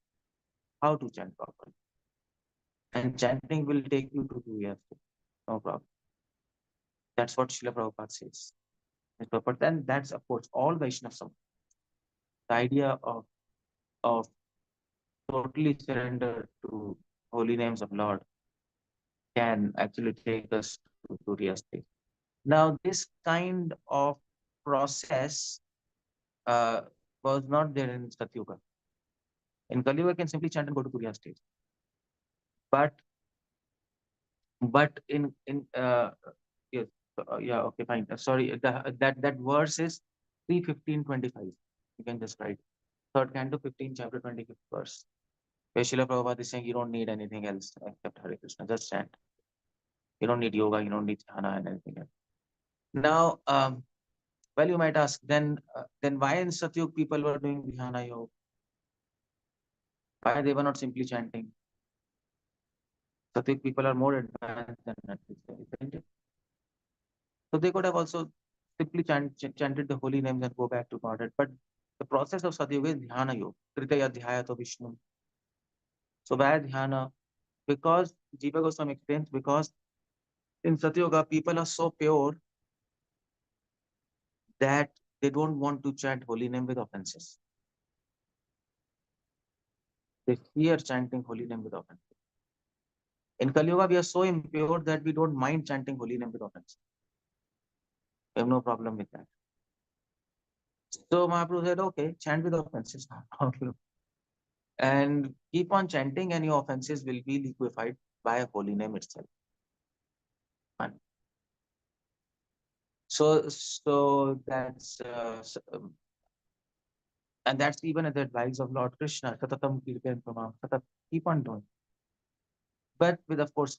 how to chant properly. And chanting will take you to Turiya state. No problem. That's what Srila Prabhupada says. But then that's, of course, all Vaishnavas. The idea of totally surrender to holy names of Lord can actually take us to Turiya state. Now, this kind of process was not there in Satyuga. In Kali Yuga, you can simply chant and go to Turiya state. But in yes, yeah, okay, fine. Sorry, that verse is 3:15:25. You can just write third canto, 15 chapter, 25th verse. Where Srila Prabhupada is saying you don't need anything else except Hare Krishna. Just chant. You don't need yoga. You don't need dhyana and anything else. Now, well, you might ask, then why in Satyug people were doing dhyana yoga? Why they were not simply chanting? Satyug people are more advanced than that, isn't it? So they could have also simply chanted the holy names and go back to Godhead. But the process of Satyuga is dhyana yoga. Tritaya dhyaya to Vishnu. So why dhyana? Because Jiva Goswami explains, because in Satyuga people are so pure that they don't want to chant holy name with offenses. They fear chanting holy name with offenses. In Kali Yuga, we are so impure that we don't mind chanting holy name with offenses. We have no problem with that. So Mahaprabhu said, okay, chant with offenses, no problem. And keep on chanting and your offenses will be liquefied by holy name itself. Fine. So that's and that's even at the advice of Lord Krishna. Satatam kirtan pramam. Keep on doing. But with of course,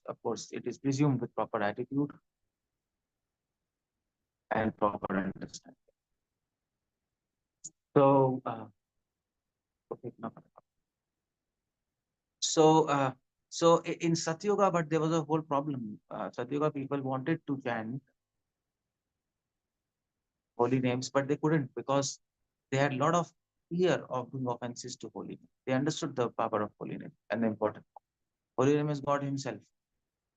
it is presumed with proper attitude and proper understanding. So okay, no. So in Satyuga, but there was a whole problem. Satyuga people wanted to chant holy names, but they couldn't because they had a lot of fear of doing offenses to holy name. They understood the power of holy name and the importance. Holy name is God Himself,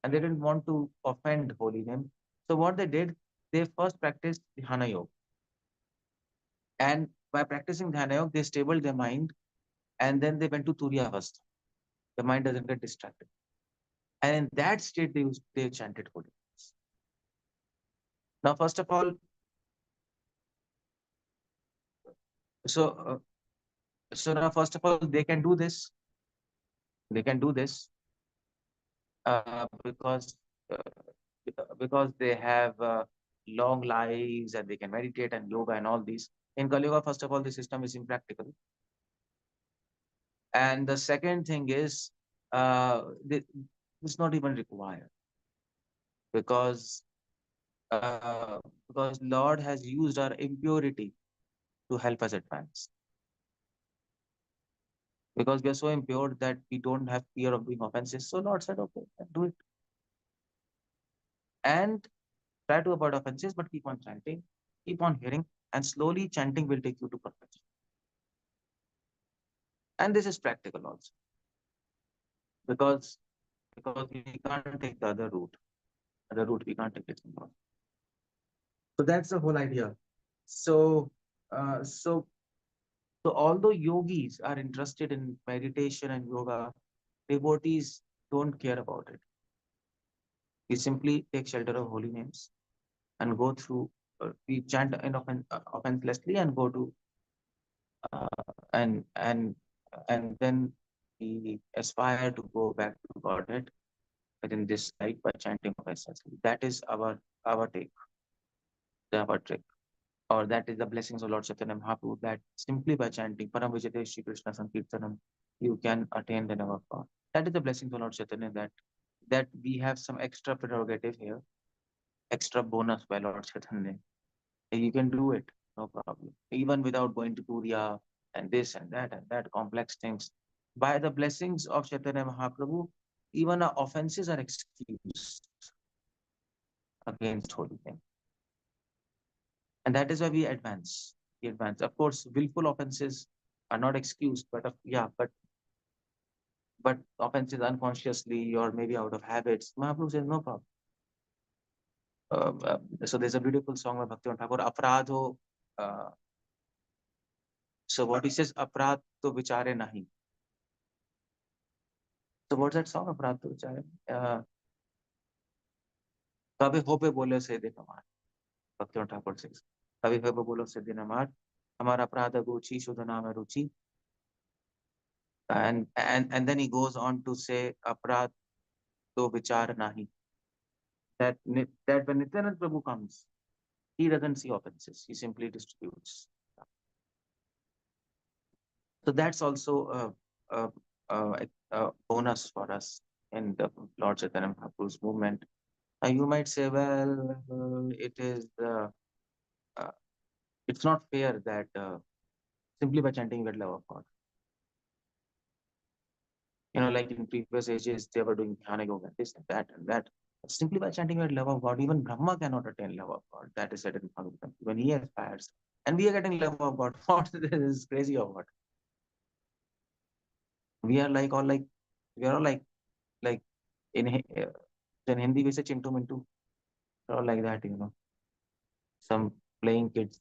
and they didn't want to offend holy name. So what they did, they first practiced dhyana yoga, and by practicing dhyana yoga, they stabled their mind, and then they went to turiya avastha. The mind doesn't get distracted, and in that state they chanted holy names. Now, first of all, so now first of all, they can do this. They can do this because they have long lives and they can meditate and yoga and all these. In Kali Yuga, first of all, the system is impractical. And the second thing is, it's not even required because Lord has used our impurity to help us advance. Because we are so impure that we don't have fear of doing offenses. So Lord said, okay, do it. And try to avoid offenses, but keep on chanting, keep on hearing, and slowly chanting will take you to perfection. And this is practical also. Because we can't take the other route. Other route we can't take it anymore. So that's the whole idea. So although yogis are interested in meditation and yoga, devotees don't care about it. We simply take shelter of holy names and go through. We chant offenselessly and go to and then we aspire to go back to Godhead within this life by chanting offenselessly. That is our take, our trick. Or that is the blessings of Lord Chaitanya Mahaprabhu, that simply by chanting Param Vijate Shri Krishna Sankirtanam, you can attain the name of God. That is the blessings of Lord Chaitanya, that we have some extra prerogative here, extra bonus by Lord Chaitanya. You can do it, no problem. Even without going to Turiya and this and that complex things. By the blessings of Chaitanya Mahaprabhu, even our offenses are excused against holy things. And that is why we advance. We advance. Of course, willful offenses are not excused, but offenses unconsciously or maybe out of habits, Mahaprabhu says no problem. So there's a beautiful song by Bhakti Thakur, Apradho. So what he says, Aprad to vichare nahi. So what's that song, Aprad to vichare? Kabhi ho pe bole se din amar. Bhakti Thakur says, Kabhi ho pe bole se din amar. Hamara aprad guchi shudhana mein ruchi. And then he goes on to say, Aprad to vichar nahi. That when Nityanand Prabhu comes, he doesn't see offenses. He simply distributes. So that's also a bonus for us in the Lord Chaitanya Prabhu's movement. You might say, well, it's not fair that simply by chanting you get love of God. Like in previous ages, they were doing dhyana yoga, this and that and that. But simply by chanting you get love of God, even Brahma cannot attain love of God. That is said in Bhagavatam. When he aspires, and we are getting love of God. What is crazy or what? We are all like in Hindi we say chintu mintu. We're all like that, some playing kids,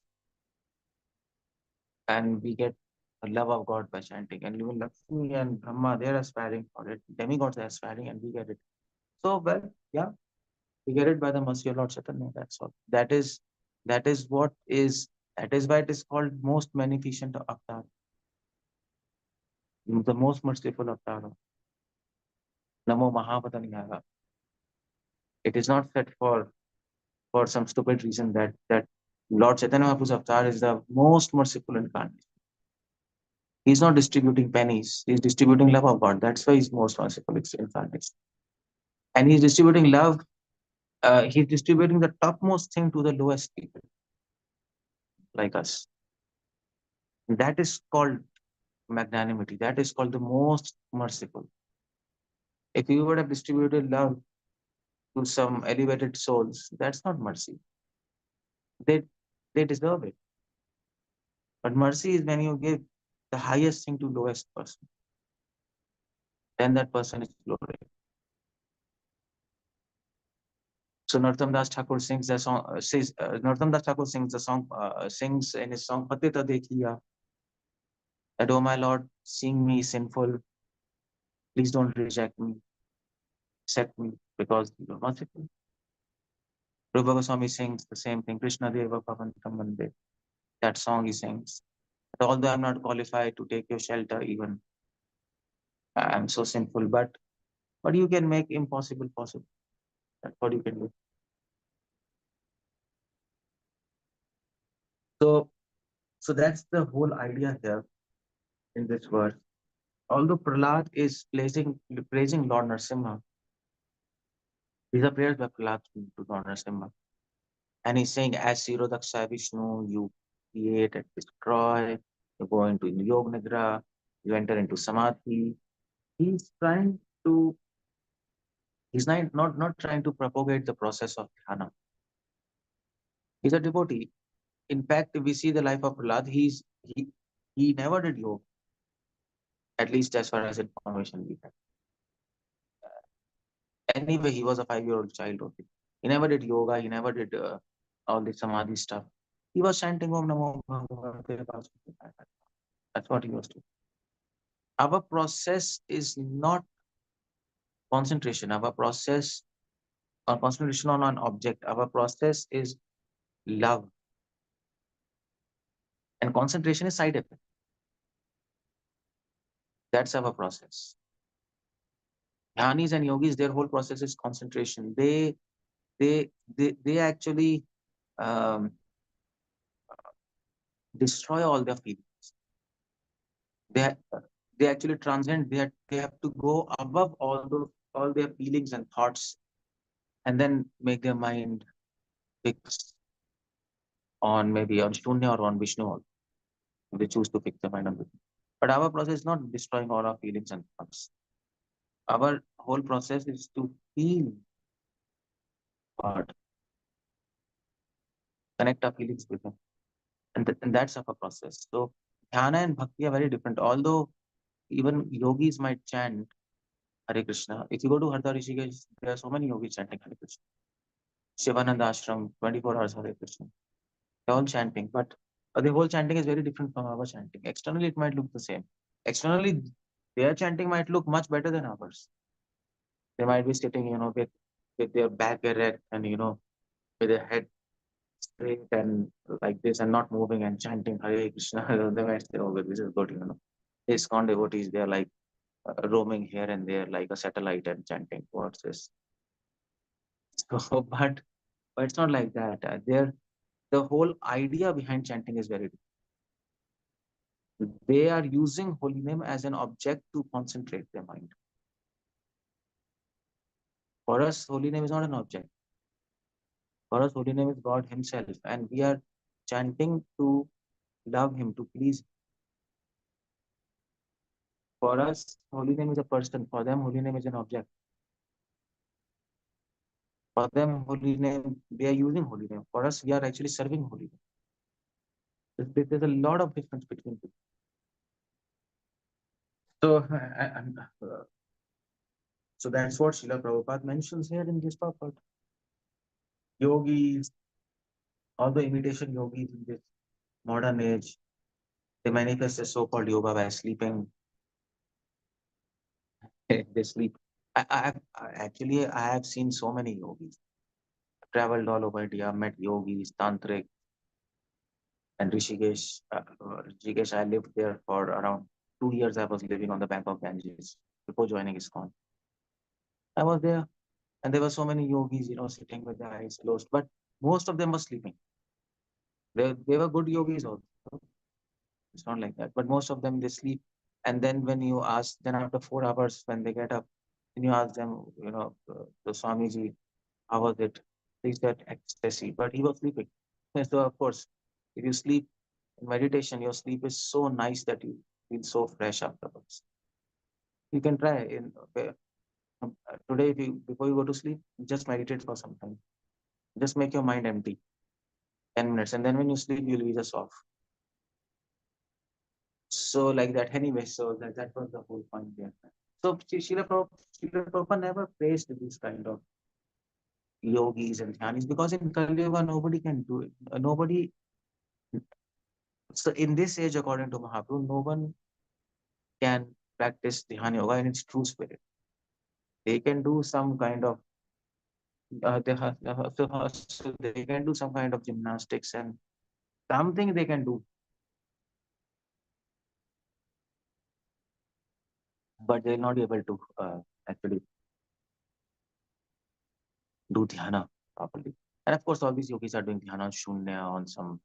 and we get the love of God by chanting. And even Lakshmi and Brahma, they're aspiring for it. Demigods are aspiring, and we get it. So, well, yeah, we get it by the mercy of Lord Chaitanya. That's all. That is why it is called most beneficent avatar, the most merciful avatar. Namo Mahavadanyaya. It is not said for some stupid reason that Lord Chaitanya Mahaprabhu's avatar is the most merciful incarnation. He's not distributing pennies. He's distributing love of God. That's why he's most merciful incarnation. And he's distributing love. He's distributing the topmost thing to the lowest people, like us. That is called magnanimity. That is called the most merciful. If you would have distributed love to some elevated souls, that's not mercy. They deserve it. But mercy is when you give the highest thing to lowest person. Then that person is glory. So Narottam Das Thakur sings the song. Narottam Das Thakur sings the song. Sings in his song "Patita Dekhiya" that, "Oh my Lord, seeing me sinful, please don't reject me, accept me, because you are merciful." Rupa Goswami sings the same thing. Krishna Deva Pavantam Vande. That song he sings. But although I'm not qualified to take your shelter, even I'm so sinful, but you can make impossible possible. That's what you can do. So that's the whole idea here in this verse. Although Prahlad is praising Lord Narasimha, these are prayers by Prahlad to Lord Narasimha. And he's saying, as Sirodaksha Vishnu, you create and destroy, you go into Yoga Nidra, you enter into Samadhi. He's not trying to propagate the process of dhyana. He's a devotee. In fact, if we see the life of Prahlad, he never did yoga, at least as far as information we have. Anyway, he was a 5-year-old child. Okay. He never did yoga. He never did all the Samadhi stuff. He was chanting Om Namo Bhagavate Vasudevaya. That's what he was doing. Our process is not concentration. Our process or concentration on an object. Our process is love. And concentration is side effect. That's our process. Dhyanis and yogis, their whole process is concentration. They actually destroy all their feelings. They actually transcend. They have to go above all their feelings and thoughts, and then make their mind fix on maybe on Shunya or on Vishnu. They choose to fix their mind on Vishnu. But our process is not destroying all our feelings and thoughts. Our whole process is to feel God, connect our feelings with Him, and that's our process. So dhyana and bhakti are very different. Although even yogis might chant Hare Krishna. If you go to Hardwar Rishikesh, there are so many yogis chanting Hare Krishna. Shivananda Ashram, 24 hours Hare Krishna. They're all chanting, but the whole chanting is very different from our chanting. Externally, it might look the same. Externally, their chanting might look much better than ours. They might be sitting, with their back erect and, with their head straight and like this and not moving and chanting Hare Krishna. They might say, oh, this is good, ISKCON devotees, they're like roaming here and there like a satellite and chanting. What's this? So, but it's not like that. The whole idea behind chanting is very different. They are using holy name as an object to concentrate their mind. For us, holy name is not an object. For us, holy name is God Himself, and we are chanting to love Him, to please Him. For us, holy name is a person. For them, holy name is an object. For them, holy name, they are using holy name. For us, we are actually serving holy name. There's a lot of difference between them. So, so that's what Srila Prabhupada mentions here in this purport. Yogis, all the imitation yogis in this modern age, they manifest the so-called yoga by sleeping. They sleep. I have seen so many yogis. I've traveled all over India, met yogis, tantric, and Rishikesh. Rishikesh, I lived there for around 2 years. I was living on the bank of Ganges before joining ISKCON. I was there, and there were so many yogis, sitting with their eyes closed, but most of them were sleeping. They were good yogis also. It's not like that, but most of them, they sleep. And then when you ask, then after 4 hours, when they get up, and you ask them, the Swamiji, how was it? He said ecstasy, but he was sleeping. And so of course, if you sleep in meditation, your sleep is so nice that you feel so fresh afterwards. You can try today, before you go to sleep, just meditate for some time. Just make your mind empty, 10 minutes, and then when you sleep, you'll be just off. So like that anyway, so that was the whole point there. So Srila Prabhupada never praised this kind of yogis and dhyanis because in Kali Yuga nobody can do it. Nobody. So in this age, according to Mahaprabhu, no one can practice dhyana yoga in its true spirit. They can do some kind of so they can do some kind of gymnastics and something they can do, but they'll not be able to actually do dhyana properly. And of course, all these yogis are doing dhyana shunya on some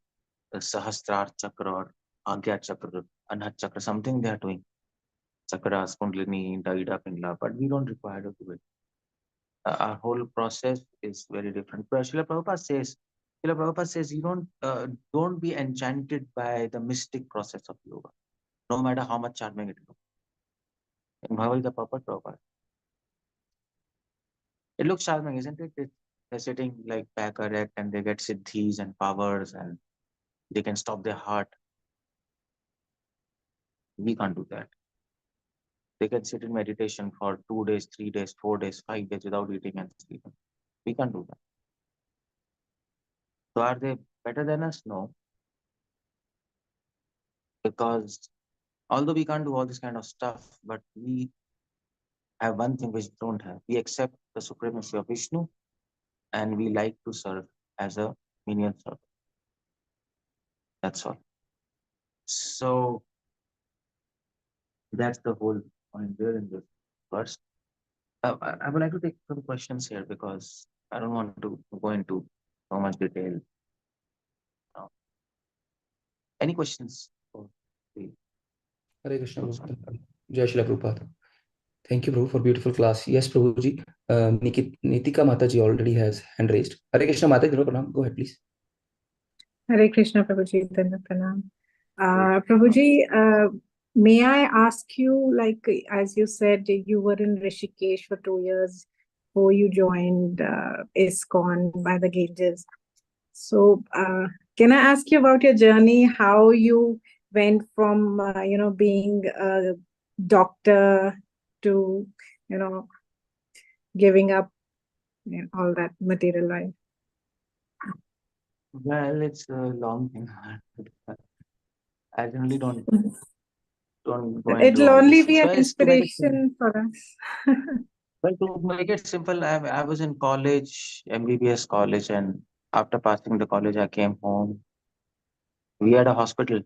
Sahasrar Chakra or Agya Chakra, Anhat Chakra, something they are doing. Chakras, Kundalini, Daida, Pingla, but we don't require to do it. Our whole process is very different. But Srila Prabhupada says, you don't be enchanted by the mystic process of yoga, no matter how much charming it looks. In Bhagavad Gita, Prabhupada, it looks charming, isn't it? They're sitting like back erect and they get siddhis and powers and they can stop their heart. We can't do that. They can sit in meditation for 2 days, 3 days, 4 days, 5 days without eating and sleeping. We can't do that. So are they better than us? No. Because although we can't do all this kind of stuff, but we have one thing which we don't have. We accept the supremacy of Vishnu and we like to serve as a minion servant. That's all. So that's the whole point there in this verse. I would like to take some questions here because I don't want to go into so much detail. Any questions?
Hare Krishna, Prabhu. Jai Shri Prabhupada. Thank you, Prabhu, for beautiful class. Yes, Prabhuji. Nitika Mataji already has hand raised. Hare Krishna, Mataji, go ahead, please.
Hare Krishna, Prabhuji. Pranam. Prabhuji, may I ask you, like, as you said, you were in Rishikesh for 2 years before you joined ISKCON by the Ganges. So, can I ask you about your journey, how you went from, being a doctor to, giving up all that material life?
Well, it's a long thing. I generally don't go into
It'll
all
only
these
be
things.
an
Well, it's to make it simple.
inspiration for us.
Well, to make it simple, I was in college, MBBS college, and after passing the college, I came home. We had a hospital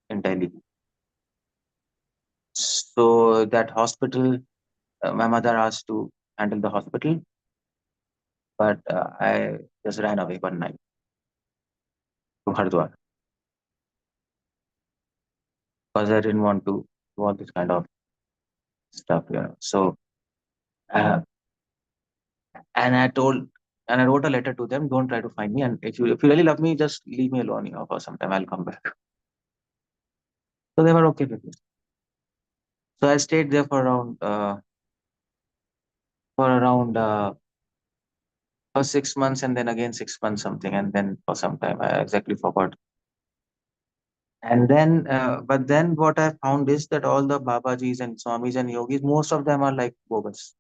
in Delhi. So that hospital, my mother asked to handle the hospital, but I just ran away one night to Hardwar because I didn't want to do all this kind of stuff, you know. So, uh, and I wrote a letter to them. Don't try to find me, and if you really love me, just leave me alone, you know, for some time. I'll come back. So they were okay with it. So I stayed there for 6 months, and then again 6 months something, and then for some time I exactly forgot. And then, but then what I found is that all the Babajis and Swamis and Yogis, most of them are like bogus.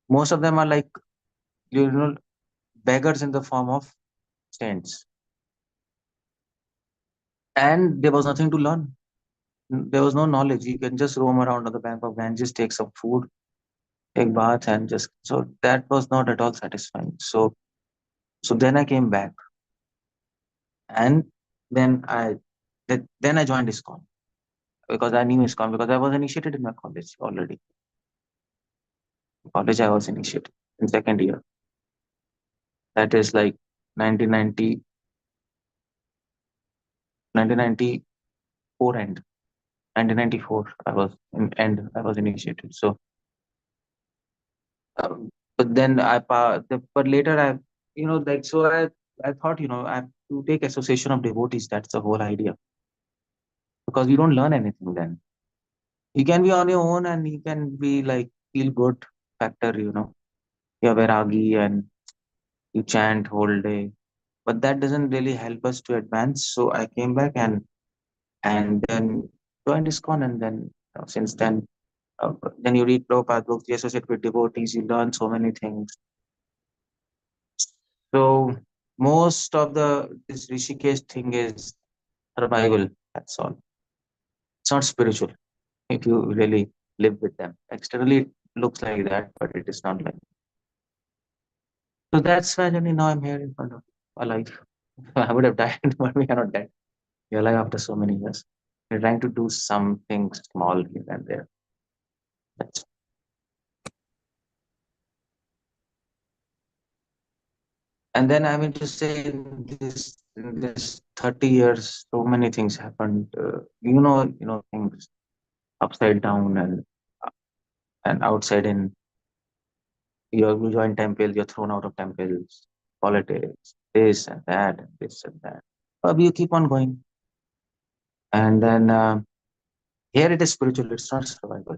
Most of them are like, you know, beggars in the form of saints. And there was nothing to learn. There was no knowledge. You can just roam around on the bank of Ganges, take some food, take bath, and just so that was not at all satisfying. So then I came back, and then then I joined ISKCON because I knew ISKCON because I was initiated in my college already. College I was initiated in second year. That is like 1990, 1994 end. 1994 I was initiated. So but then but later like so I thought, I have to take association of devotees. That's the whole idea, because you don't learn anything then. You can be on your own and you can be like feel good factor, you're vairagi and you chant whole day, but that doesn't really help us to advance. So I came back and then joined ISKCON, and then since then you read Prabhupada books, you associate with devotees, you learn so many things. So most of this Rishikesh thing is survival. That's all. It's not spiritual if you really live with them. Externally, it looks like that, but it is not like that. So that's why Jenny, now I'm here in front of you, alive. I would have died, but we cannot die. We're alive after so many years. We're trying to do something small here and there. That's And then I mean to say, in this 30 years, so many things happened. Things upside down and outside in. You join temples, you're thrown out of temples, politics, this and that, and this and that. But you keep on going. And then here it is spiritual, it's not survival.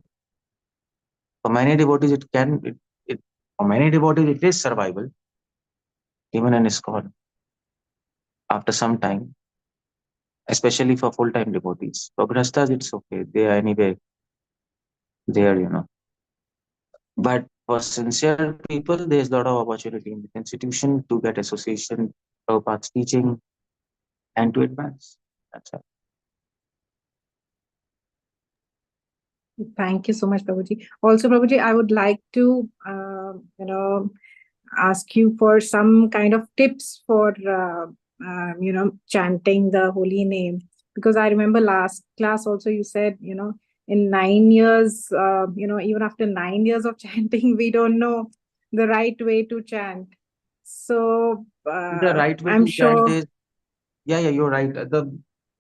For many devotees, for many devotees, it is survival, even in ISKCON, after some time, especially for full-time devotees. For Grastas, it's okay. They are anyway there. But for sincere people, there's a lot of opportunity in the institution to get association, Prabhupada's teaching, and to advance. That's it.
Thank you so much, Prabhuji. Also, Prabhuji, I would like to, ask you for some kind of tips for, chanting the holy name. Because I remember last class also you said, in 9 years, even after 9 years of chanting, we don't know the right way to chant. So
The right way
I'm
to chant
sure.
is, yeah, you're right.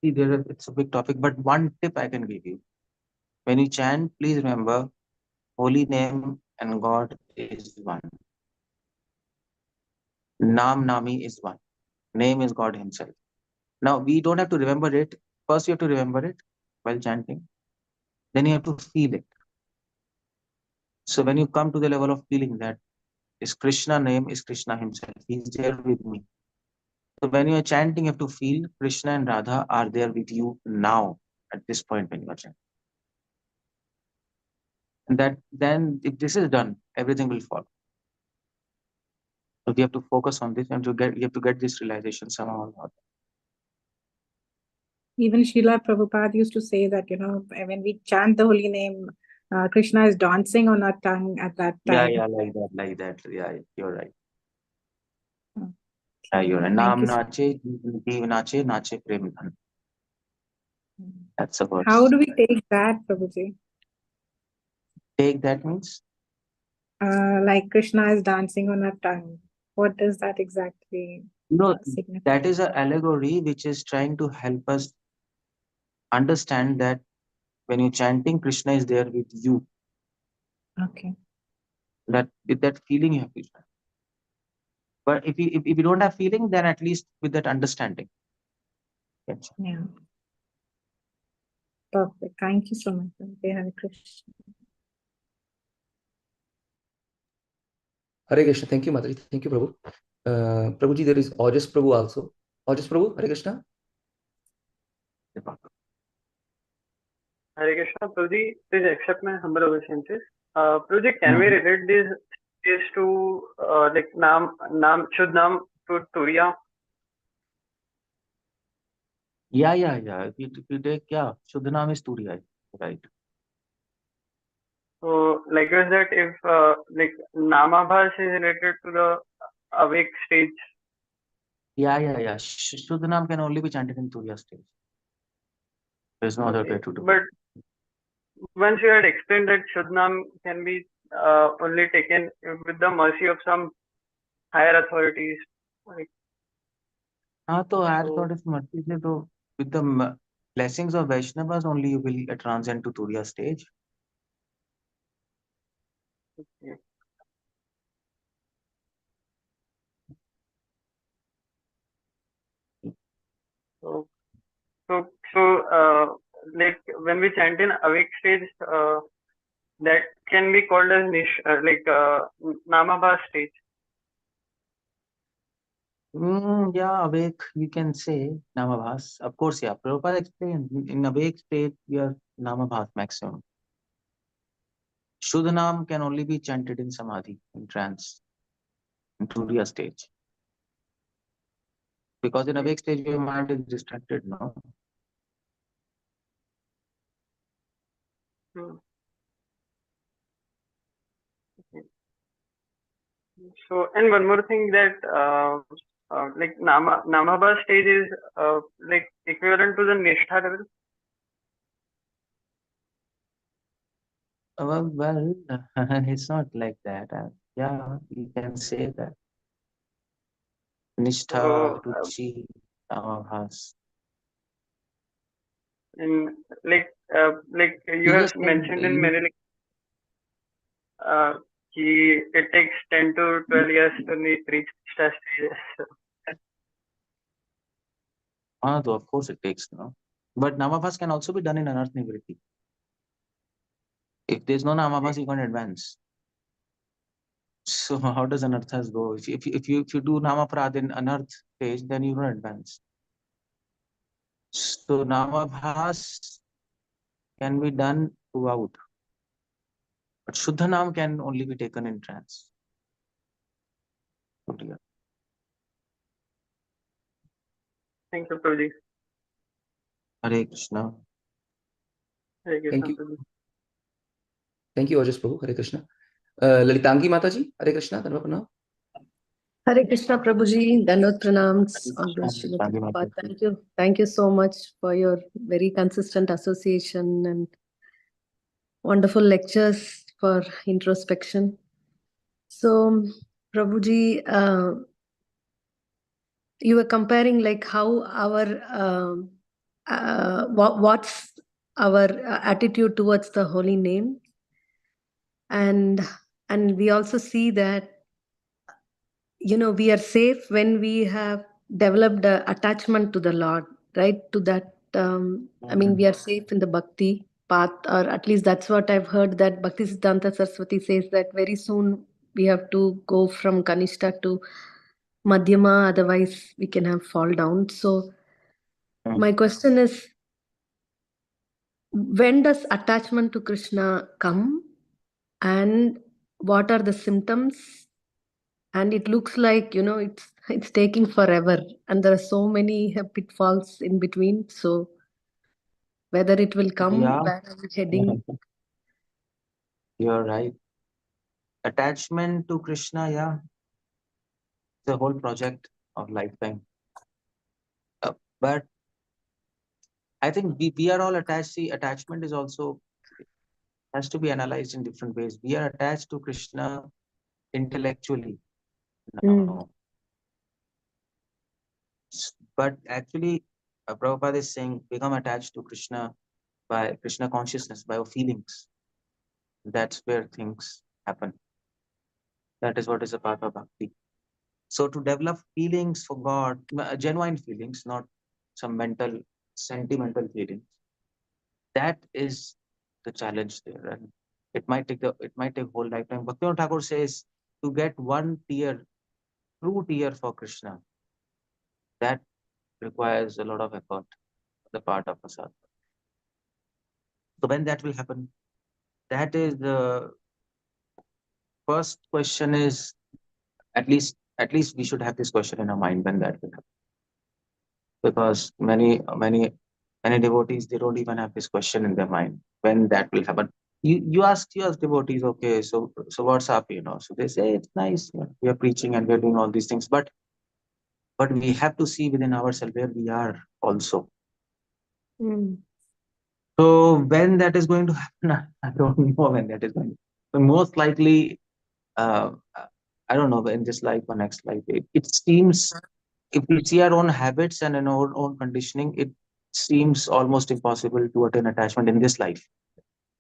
It's a big topic, but one tip I can give you. When you chant, please remember, holy name and God is one. Nami is one. Name is God himself. Now, we don't have to remember it. First, you have to remember it while chanting. Then you have to feel it. So when you come to the level of feeling that is Krishna name is Krishna himself. He's there with me. So when you are chanting, you have to feel Krishna and Radha are there with you now at this point when you are chanting. And then if this is done, everything will fall. So we have to focus on this and you have to get this realization somehow or not.
Even Srila Prabhupada used to say that, when we chant the holy name, Krishna is dancing on our tongue at that time.
Yeah, like that. Yeah, you're right.
Okay.
Yeah, you're right.
Thank
Naam
you so
nache, jeev nache, nache prem dhan. That's a verse.
How do we take that, Prabhuji?
Take that means?
Like Krishna is dancing on our tongue. What does that exactly
No,
signify?
that is an allegory which is trying to help us understand that when you're chanting, Krishna is there with you.
Okay.
That with that feeling you have to chant. But if you don't have feeling, then at least with that understanding. Yes.
Yeah. Perfect. Thank you so much. Hare Krishna.
Hare Krishna. Thank you, Mataji. Thank you, Prabhu. Prabhuji, there is Ojas Prabhu also. Ojas Prabhu, Hare Krishna.
Hare Krishna, Prabhuji, please accept my humble obeisances. Prabhuji, can we relate this to like Nam Shudh Nam to Turiya?
Yeah. If you take Shuddha Naam is Turiya, right?
So likewise that if like Namabhas is related to the awake stage.
Yeah. Shuddha Naam can only be chanted in Turiya stage. There's no other way to do it.
But once you had explained that Shudh Nam can be only taken with the mercy of some higher authorities. Like,
So higher authorities mercy se to with the blessings of Vaishnavas only you will transcend to Turiya stage.
okay. So like when we chant in awake stage, that can be called as Namabha stage.
Yeah, awake, you can say Namabhas. Of course, yeah. Prabhupada explained in awake state, we are Namabhas maximum. Shuddha Nam can only be chanted in Samadhi, in trance, in Turiya stage. Because in awake stage, your mind is distracted, no?
Okay. So, and one more thing that like Namabha stage is like equivalent to the Nishtha level.
Well, it's not like that. Yeah, you can say that. Nishtha, Ruchi, Namabhas.
And like you
You
have
just
mentioned in many it takes 10 to 12 years to reach Nishtha stages.
though of course it takes, no? But Namabhas can also be done in Anarth Nivritti. If there's no Namabhas, you can't advance. So how does Anarthas go? If you do Namaprad in Anarth stage, then you don't advance. So Namabhas can be done throughout. But Shuddha Nam can only be taken in trance.
Thank you, Prabhuji.
Hare Krishna.
Hare Krishna,
Thank you.
Prabhuji.
Thank you, Ojas Prabhu. Hare Krishna. Lalitangi Mataji, Hare Krishna.
Hare Krishna, Prabhuji. Dandavat pranams. Thank you so much for your very consistent association and wonderful lectures for introspection. So, Prabhuji, you were comparing like how our what's our attitude towards the holy name, and we also see that we are safe when we have developed a attachment to the Lord, right? To that, I mean, we are safe in the Bhakti path, or at least that's what I've heard, that Bhakti Siddhanta Saraswati says that very soon we have to go from Kanishta to Madhyama, otherwise we can have fall down. So my question is, when does attachment to Krishna come, and what are the symptoms and it looks like, it's taking forever, and there are so many pitfalls in between. So whether it will come,
Yeah,
where are we heading?
you're right. Attachment to Krishna, yeah, it's a whole project of lifetime. But I think we are all attached. See, attachment is also has to be analyzed in different ways. We are attached to Krishna intellectually now, but actually, Prabhupada is saying become attached to Krishna by Krishna consciousness, by your feelings. That's where things happen. That is what is a part of bhakti. So to develop feelings for God, genuine feelings, not some mental, sentimental feelings, that is the challenge there, and it might take whole lifetime. Bhaktivinoda Thakur says to get one tear, true tear for Krishna, that requires a lot of effort on the part of a sadhaka. So when that will happen, that is the first question. Is at least we should have this question in our mind when that will happen, because many devotees, they don't even have this question in their mind when that will happen. You ask devotees, okay, so what's up, so they say it's nice, we are preaching and we are doing all these things, but we have to see within ourselves where we are also. So when that is going to happen, I don't know when that is going to, but most likely, I don't know, in this life or next life. It seems, if we see our own habits and in our own conditioning, it seems almost impossible to attain attachment in this life.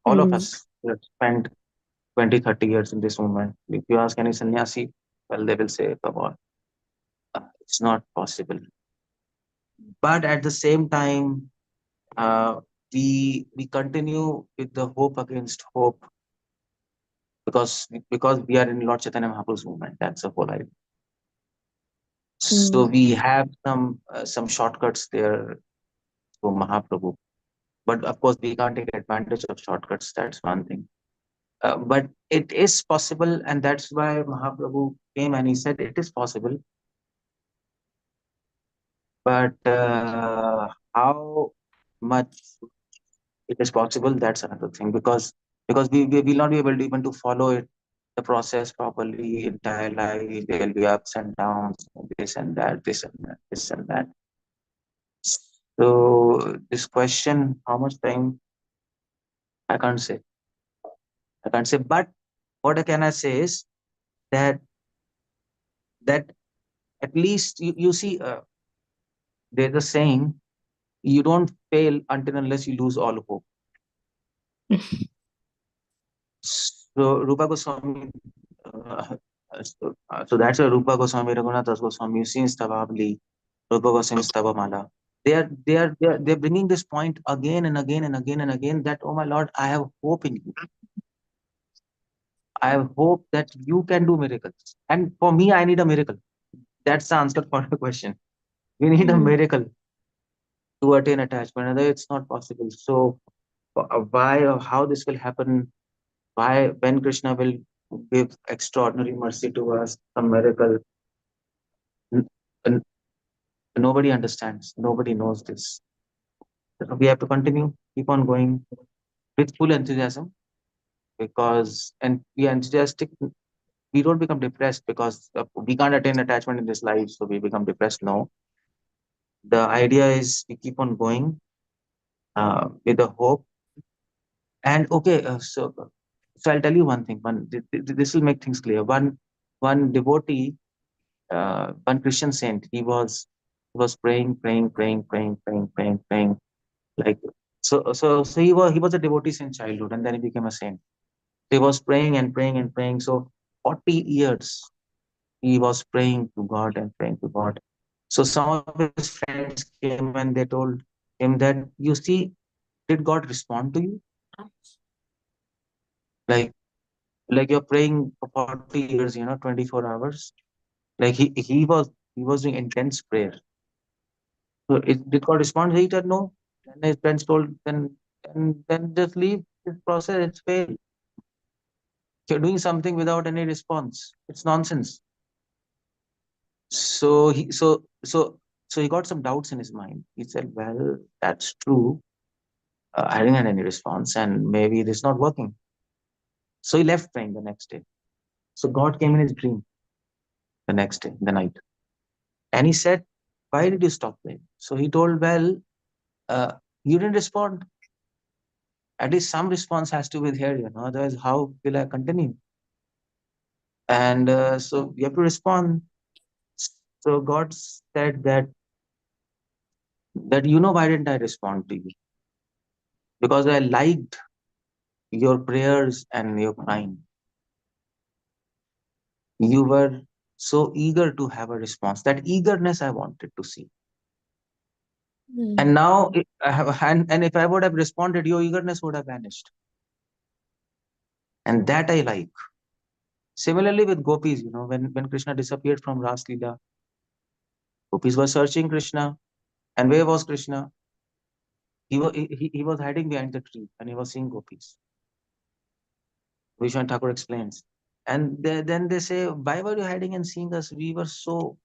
All of us have spent 20, 30 years in this movement. If you ask any sannyasi, well, they will say, come on, it's not possible. But at the same time, we continue with the hope against hope, because we are in Lord Chaitanya Mahaprabhu's movement. That's the whole idea. So we have some shortcuts there for Mahaprabhu. But of course, we can't take advantage of shortcuts. That's one thing. But it is possible, and that's why Mahaprabhu came and he said it is possible. But how much it is possible, that's another thing, because we will not be able to even to follow it, the process properly. Entire life there will be ups and downs, this and that, this and that, this and that. So this question, how much time, I can't say. But what can I say is that at least you see, there's a saying, you don't fail until unless you lose all hope. So Rupa Goswami, so that's why Rupa Goswami, Raghunath Das Goswami, you see in Stavabli, Rupa Goswami Stavamala, they're bringing this point again and again and again and again, that, oh my Lord, I have hope in you. I have hope that you can do miracles. And for me, I need a miracle. That's the answer for the question. We need a miracle to attain attachment. Otherwise, it's not possible. So why or how this will happen? Why, when Krishna will give extraordinary mercy to us, a miracle? N- Nobody understands. Nobody knows this. We have to continue, keep on going with full enthusiasm, because, and we are enthusiastic. We don't become depressed because we can't attain attachment in this life, so we become depressed. No. The idea is we keep on going with the hope. And okay, so I'll tell you one thing. This will make things clear. One devotee, one Christian saint, he was praying, like, so he was a devotee since childhood, and then he became a saint. He was praying and praying and praying. So 40 years he was praying to God and praying to God. So some of his friends came and they told him that, you see, did God respond to you? Like you're praying for 40 years, 24 hours. Like he was doing intense prayer. So did God respond? He said no. And his friends told, then just leave this process, it's failed. You're doing something without any response. It's nonsense. So he got some doubts in his mind. He said, well, that's true. I didn't get any response, and maybe it is not working. So he left praying the next day. So God came in his dream the next day, in the night. And he said, why did you stop praying? So he told, well, you didn't respond. At least some response has to be here, otherwise how will I continue? And so you have to respond. So God said that why didn't I respond to you? Because I liked your prayers and your crying. You were so eager to have a response. That eagerness I wanted to see. And now, and if I would have responded, your eagerness would have vanished. And that I like. Similarly with gopis, when Krishna disappeared from Ras Leela, gopis were searching Krishna. And where was Krishna? He was hiding behind the tree and he was seeing gopis. Vishwan Thakur explains. And then they say, why were you hiding and seeing us? We were so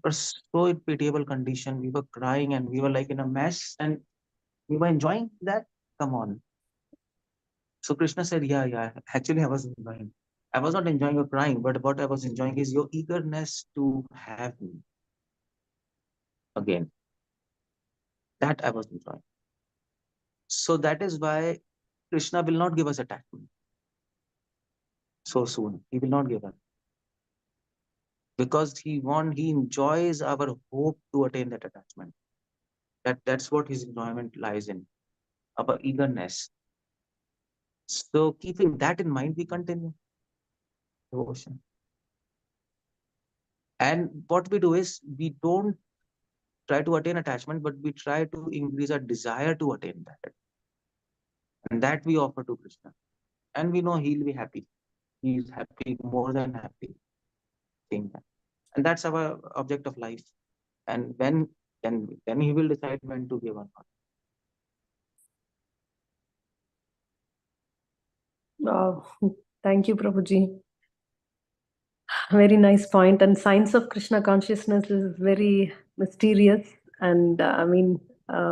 in pitiable condition. We were crying and we were like in a mess and we were enjoying that. Come on. So Krishna said, yeah, actually I was enjoying. I was not enjoying your crying, but what I was enjoying is your eagerness to have me again. That I was enjoying. So that is why Krishna will not give us attachment so soon. He will not give us. Because he enjoys our hope to attain that attachment. That's what his enjoyment lies in, our eagerness. So keeping that in mind, we continue devotion. And what we do is, we don't try to attain attachment, but we try to increase our desire to attain that. And that we offer to Krishna. And we know he'll be happy. He's happy, more than happy. And that's our object of life. And then he will decide when to give or not.
Wow. Thank you, Prabhuji. Very nice point. And science of Krishna consciousness is very mysterious. And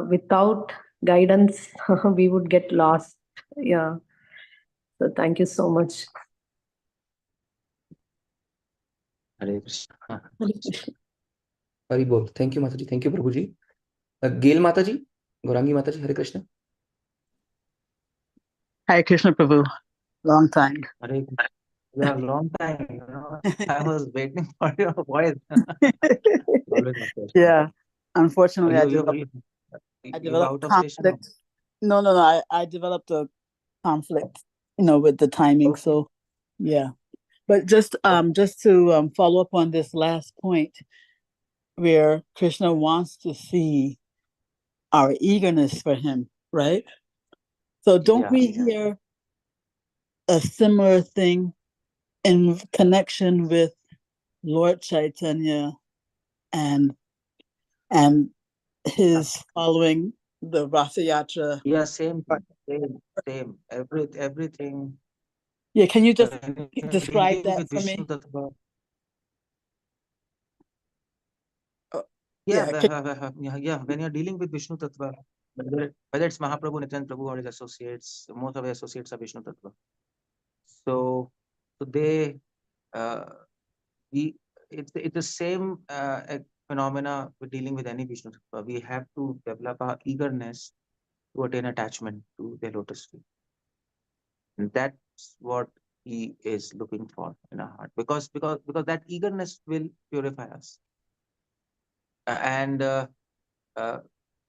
without guidance, we would get lost. Yeah. So thank you so much.
Hare Krishna.
Hare Krishna.
Hari Bol. Thank you, Mataji. Thank you, Prabhuji. Gail Mataji, Gaurangi Mataji, Hare Krishna.
Hare Krishna Prabhu. Long time.
Hare Krishna. Yeah, long time. I was waiting for your voice.
Yeah. Unfortunately,
I developed
conflict. No. I developed a conflict, with the timing. Okay. So, yeah. But just to follow up on this last point, where Krishna wants to see our eagerness for him, right? So don't we hear a similar thing in connection with Lord Chaitanya and his following the Ratha Yatra?
Yeah, same. Everything.
Yeah, can you just describe that for me?
Yeah, when you're dealing with Vishnu Tattva, whether it's Mahaprabhu, Nityananda Prabhu or his associates, most of the associates are Vishnu Tattva. So they, it's the same phenomena we're dealing with any Vishnu Tattva. We have to develop our eagerness to attain attachment to the lotus feet. And that's what he is looking for in our heart, because that eagerness will purify us. And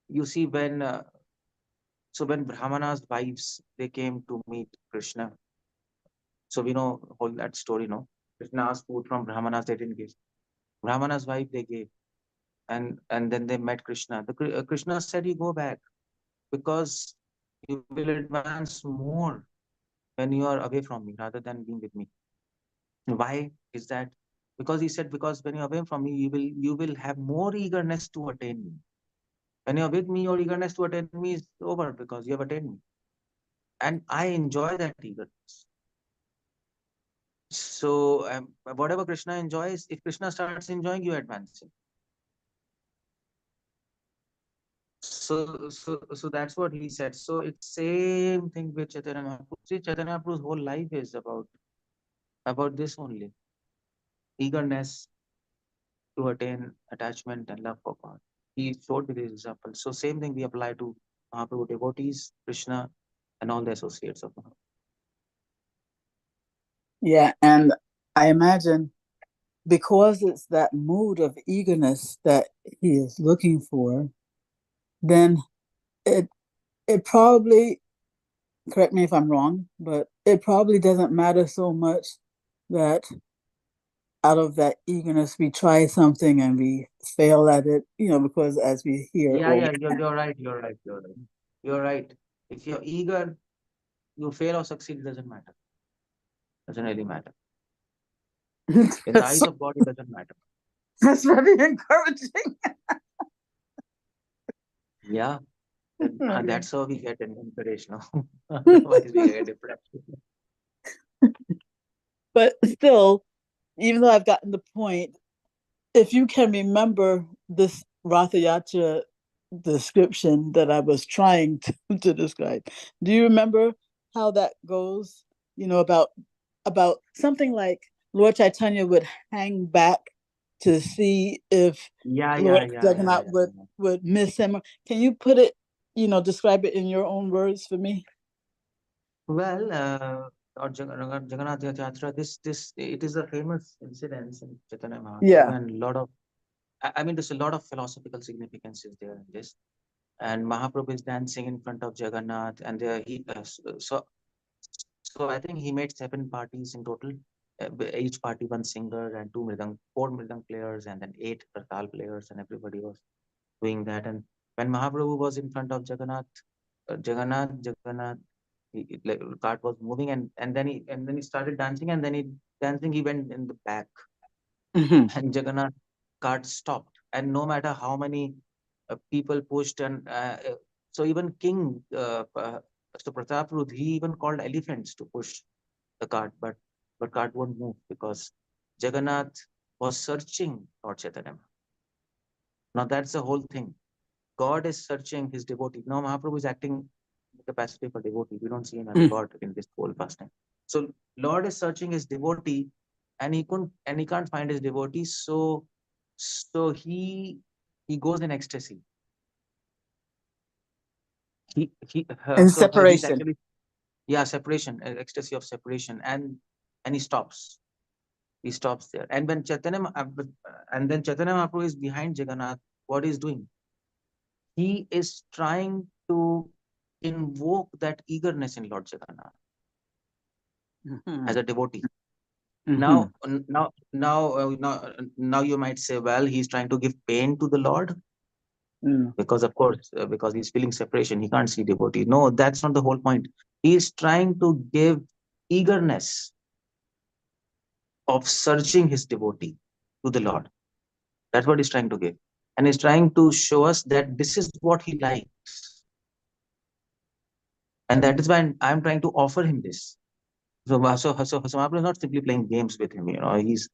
you see, when Brahmana's wives, they came to meet Krishna. So we know all that story, no? Krishna asked food from Brahmanas, they didn't give. Brahmana's wife, they gave. And then they met Krishna. Krishna said, you go back, because you will advance more when you are away from me rather than being with me. Why is that? Because he said, because when you're away from me, you will have more eagerness to attain me. When you're with me, your eagerness to attain me is over, because you have attained me. And I enjoy that eagerness. So whatever Krishna enjoys, if Krishna starts enjoying, you advancing. So that's what he said. So it's same thing with Chaitanya Mahaprabhu. See, Chaitanya Mahaprabhu's whole life is about this only. Eagerness to attain attachment and love for God. He showed with his example. So same thing we apply to Mahaprabhu devotees, Krishna, and all the associates of Mahaprabhu.
Yeah, and I imagine because it's that mood of eagerness that he is looking for, then it probably, correct me if I'm wrong, but it probably doesn't matter so much that out of that eagerness we try something and we fail at it, because as we hear,
Yeah, you're right. You're right. If you're eager, you fail or succeed, it doesn't matter. Doesn't really matter. In the eyes of God, it doesn't matter.
That's very encouraging.
Yeah, that's how we get encouraged now. Otherwise, we get depressed.
But still, even though I've gotten the point, if you can remember this Ratha Yatra description that I was trying to describe, do you remember how that goes? About something like Lord Chaitanya would hang back to see if Lord Jagannath would miss him. Can you put it, describe it in your own words for me?
Well, Lord Jagannath Yatra, it is a famous incident in Chaitanya Mahaprabhu, and there's a lot of philosophical significances there in this. And Mahaprabhu is dancing in front of Jagannath, and so I think he made 7 parties in total. Each party 1 singer and 4 mridang players, and then 8 kartal players, and everybody was doing that. And when Mahaprabhu was in front of Jagannath, the cart was moving, and then he started dancing, and then he went in the back, and Jagannath cart stopped. And no matter how many people pushed, and so even King so Prataprudh, he even called elephants to push the cart, but cart won't move because Jagannath was searching Lord Chaitanya. Now that's the whole thing. God is searching his devotee. Now Mahaprabhu is acting in the capacity for devotee. We don't see him as God in this whole pastime. So Lord is searching his devotee, and he can't find his devotee. So he goes in ecstasy.
In separation.
Separation, ecstasy of separation, and he stops. He stops there. And when Chaitanya Mahaprabhu is behind Jagannath, what he's doing? He is trying to invoke that eagerness in Lord Jagannath as a devotee. Now you might say, well, he's trying to give pain to the Lord. Because of course, because he's feeling separation, he can't see devotee. No, that's not the whole point. He's trying to give eagerness of searching his devotee to the Lord. That's what he's trying to give. And he's trying to show us that this is what he likes. And that is why I'm trying to offer him this. So Mahaprabhu is not simply playing games with him. He's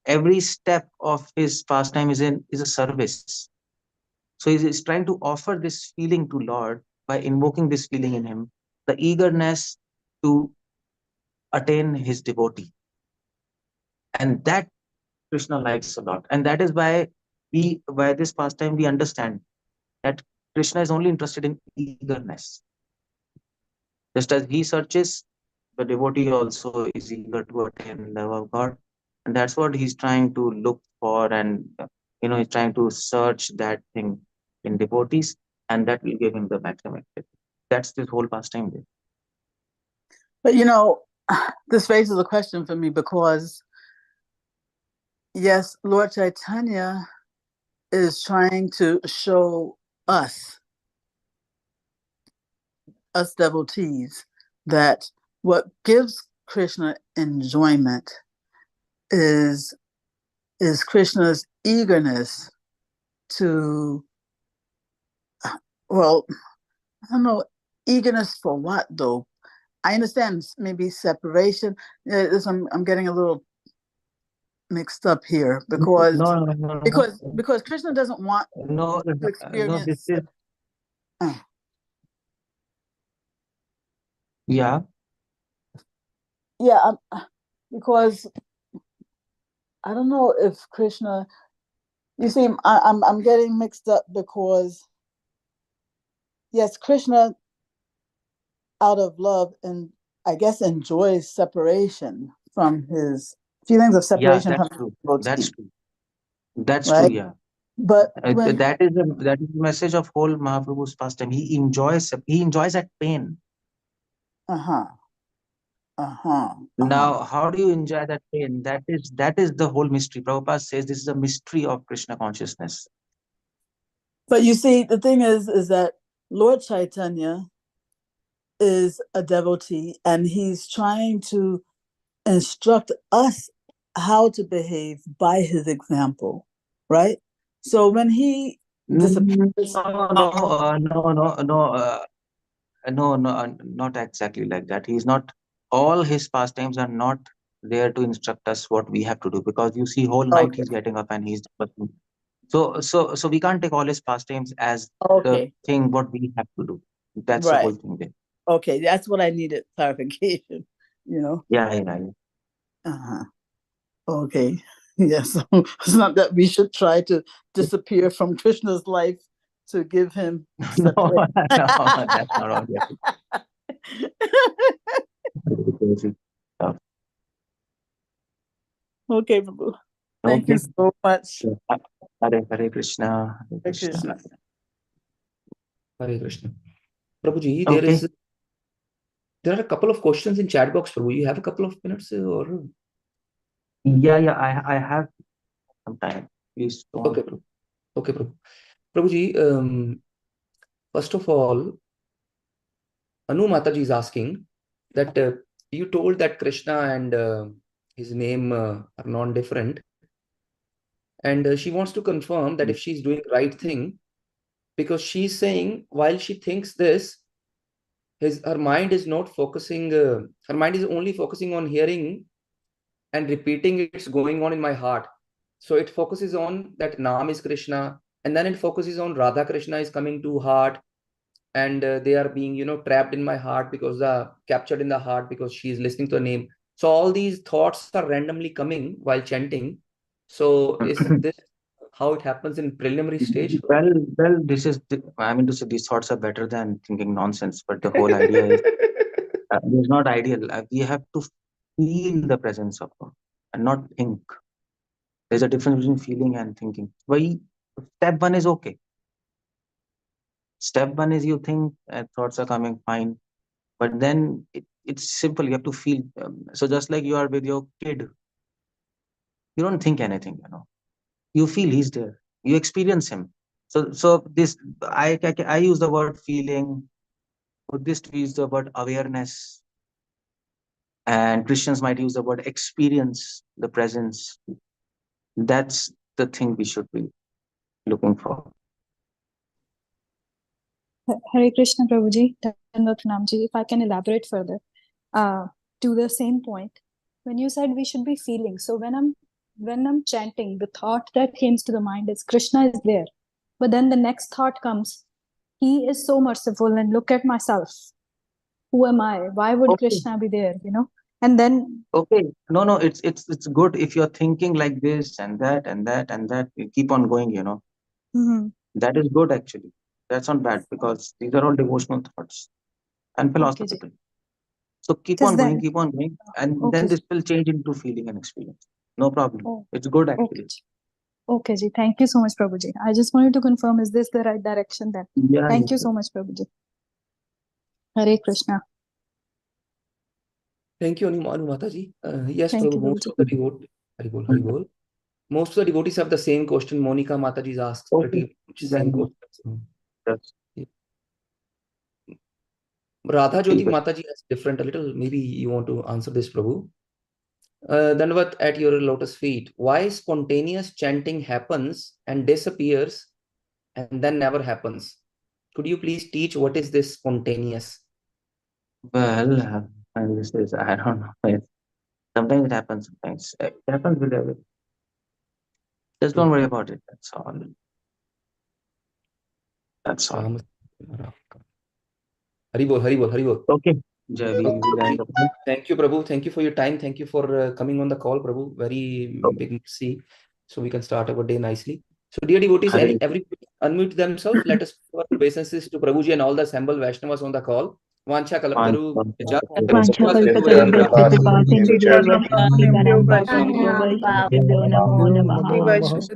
every step of his pastime is a service. So he's trying to offer this feeling to Lord by invoking this feeling in him, the eagerness to attain his devotee. And that Krishna likes a lot. And that is why by this pastime, we understand that Krishna is only interested in eagerness. Just as he searches, the devotee also is eager to attain the love of God. And that's what he's trying to look for. And, he's trying to search that thing in devotees, and that will give him the maximum effect. That's this whole pastime there.
But, this raises a question for me because, yes, Lord Chaitanya is trying to show us devotees, that what gives Krishna enjoyment is Krishna's eagerness to, well, I don't know, eagerness for what though? I understand maybe separation. I'm getting a little mixed up here because because Krishna doesn't want to experience.
This is yeah.
Because I don't know if Krishna. You see, I'm getting mixed up because yes, Krishna, out of love and I guess enjoys separation from his feelings of separation.
That's true. That's true. That's
right?
true. Yeah.
But
that is the message of whole Mahaprabhu's pastime. He enjoys that pain. Now, how do you enjoy that pain? That is the whole mystery. Prabhupada says this is a mystery of Krishna consciousness.
But you see, the thing is that Lord Chaitanya is a devotee and he's trying to instruct us how to behave by his example, right? So when he disappears,
No, not exactly like that. He's not. All his pastimes are not there to instruct us what we have to do, because you see, whole night he's getting up and he's so we can't take all his pastimes as the thing what we have to do. That's the whole thing there.
Okay, that's what I needed clarification.
Yeah.
Okay. Yes. It's not that we should try to disappear from Krishna's life to give him separation.
No, that's not all.
Okay, Prabhu. Thank you so much.
Hare Krishna.
Hare Krishna. Hare Krishna. Prabhuji, there are a couple of questions in chat box. Prabhu, you have a couple of minutes or?
Yeah. I have some time. Please go on.
Okay, Prabhu. Prabhuji, first of all, Anu Mataji is asking that you told that Krishna and his name are non-different, and she wants to confirm that if she's doing right thing, because she's saying while she thinks this, her mind is not focusing. Her mind is only focusing on hearing and repeating it's going on in my heart. So it focuses on that Naam is Krishna, and then it focuses on Radha Krishna is coming to heart, and they are being trapped in my heart because captured in the heart because she is listening to a name. So all these thoughts are randomly coming while chanting. So is this how it happens in preliminary stage?
Well, this is I mean to say these thoughts are better than thinking nonsense, but the whole idea is it's not ideal. We have to feel the presence of God and not think. There's a difference between feeling and thinking. Why? Step one is okay. Step one is you think thoughts are coming fine, but then it's simple. You have to feel. So just like you are with your kid, you don't think anything. You feel he's there. You experience him. So this I use the word feeling. Buddhists use the word awareness, and Christians might use the word experience, the presence. That's the thing we should be looking for.
Hare Krishna, Prabhuji, Pranamji. If I can elaborate further to the same point, when you said we should be feeling, so when I'm chanting, the thought that comes to the mind is Krishna is there, but then the next thought comes, he is so merciful, and look at myself. Who am I? Why would Krishna be there? And then
no, it's good if you're thinking like this and that and that and that. You keep on going. That is good actually. That's not bad because these are all devotional thoughts and philosophical. So keep on going, and then this will change into feeling and experience. No problem. It's good actually.
Okay, ji. Thank you so much, Prabhuji. I just wanted to confirm, is this the right direction then?
Yeah.
Thank you so much, Prabhuji. Hare Krishna.
Thank you, Anu Mataji. Yes,
Thank
Prabhu, most of the devotees, most of the devotees have the same question. Monica Mataji asks pretty much same question. Radha Jyoti Mataji is different a little. Maybe you want to answer this, Prabhu. Dandavat at your lotus feet. Why spontaneous chanting happens and disappears and then never happens? Could you please teach what is this spontaneous?
Well, and this is, I don't know. Sometimes it happens, sometimes it happens with everything. Just don't worry about it. That's all. That's all.
Haribol, Haribol, Haribol.
Okay. Jai, we end up.
Thank you, Prabhu. Thank you for your time. Thank you for coming on the call, Prabhu. Very big mercy. So we can start our day nicely. So, dear devotees, everybody unmute themselves. Let us give our obeisances to Prabhuji and all the assembled Vaishnavas on the call. Vancha Kalpataru.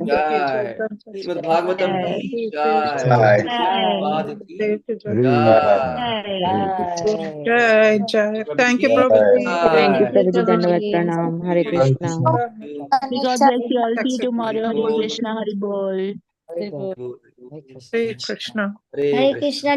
Srimad Bhagavatam ki jai. Srimad ki
Jai Jai. Thank you, Prabhuji.
Thank you, Prabhuji. Dhanavad Pranam. Hare Krishna.
May God bless you all. See you tomorrow. Hare Krishna, Hari Bol.
Hare Krishna.
Hare
Krishna.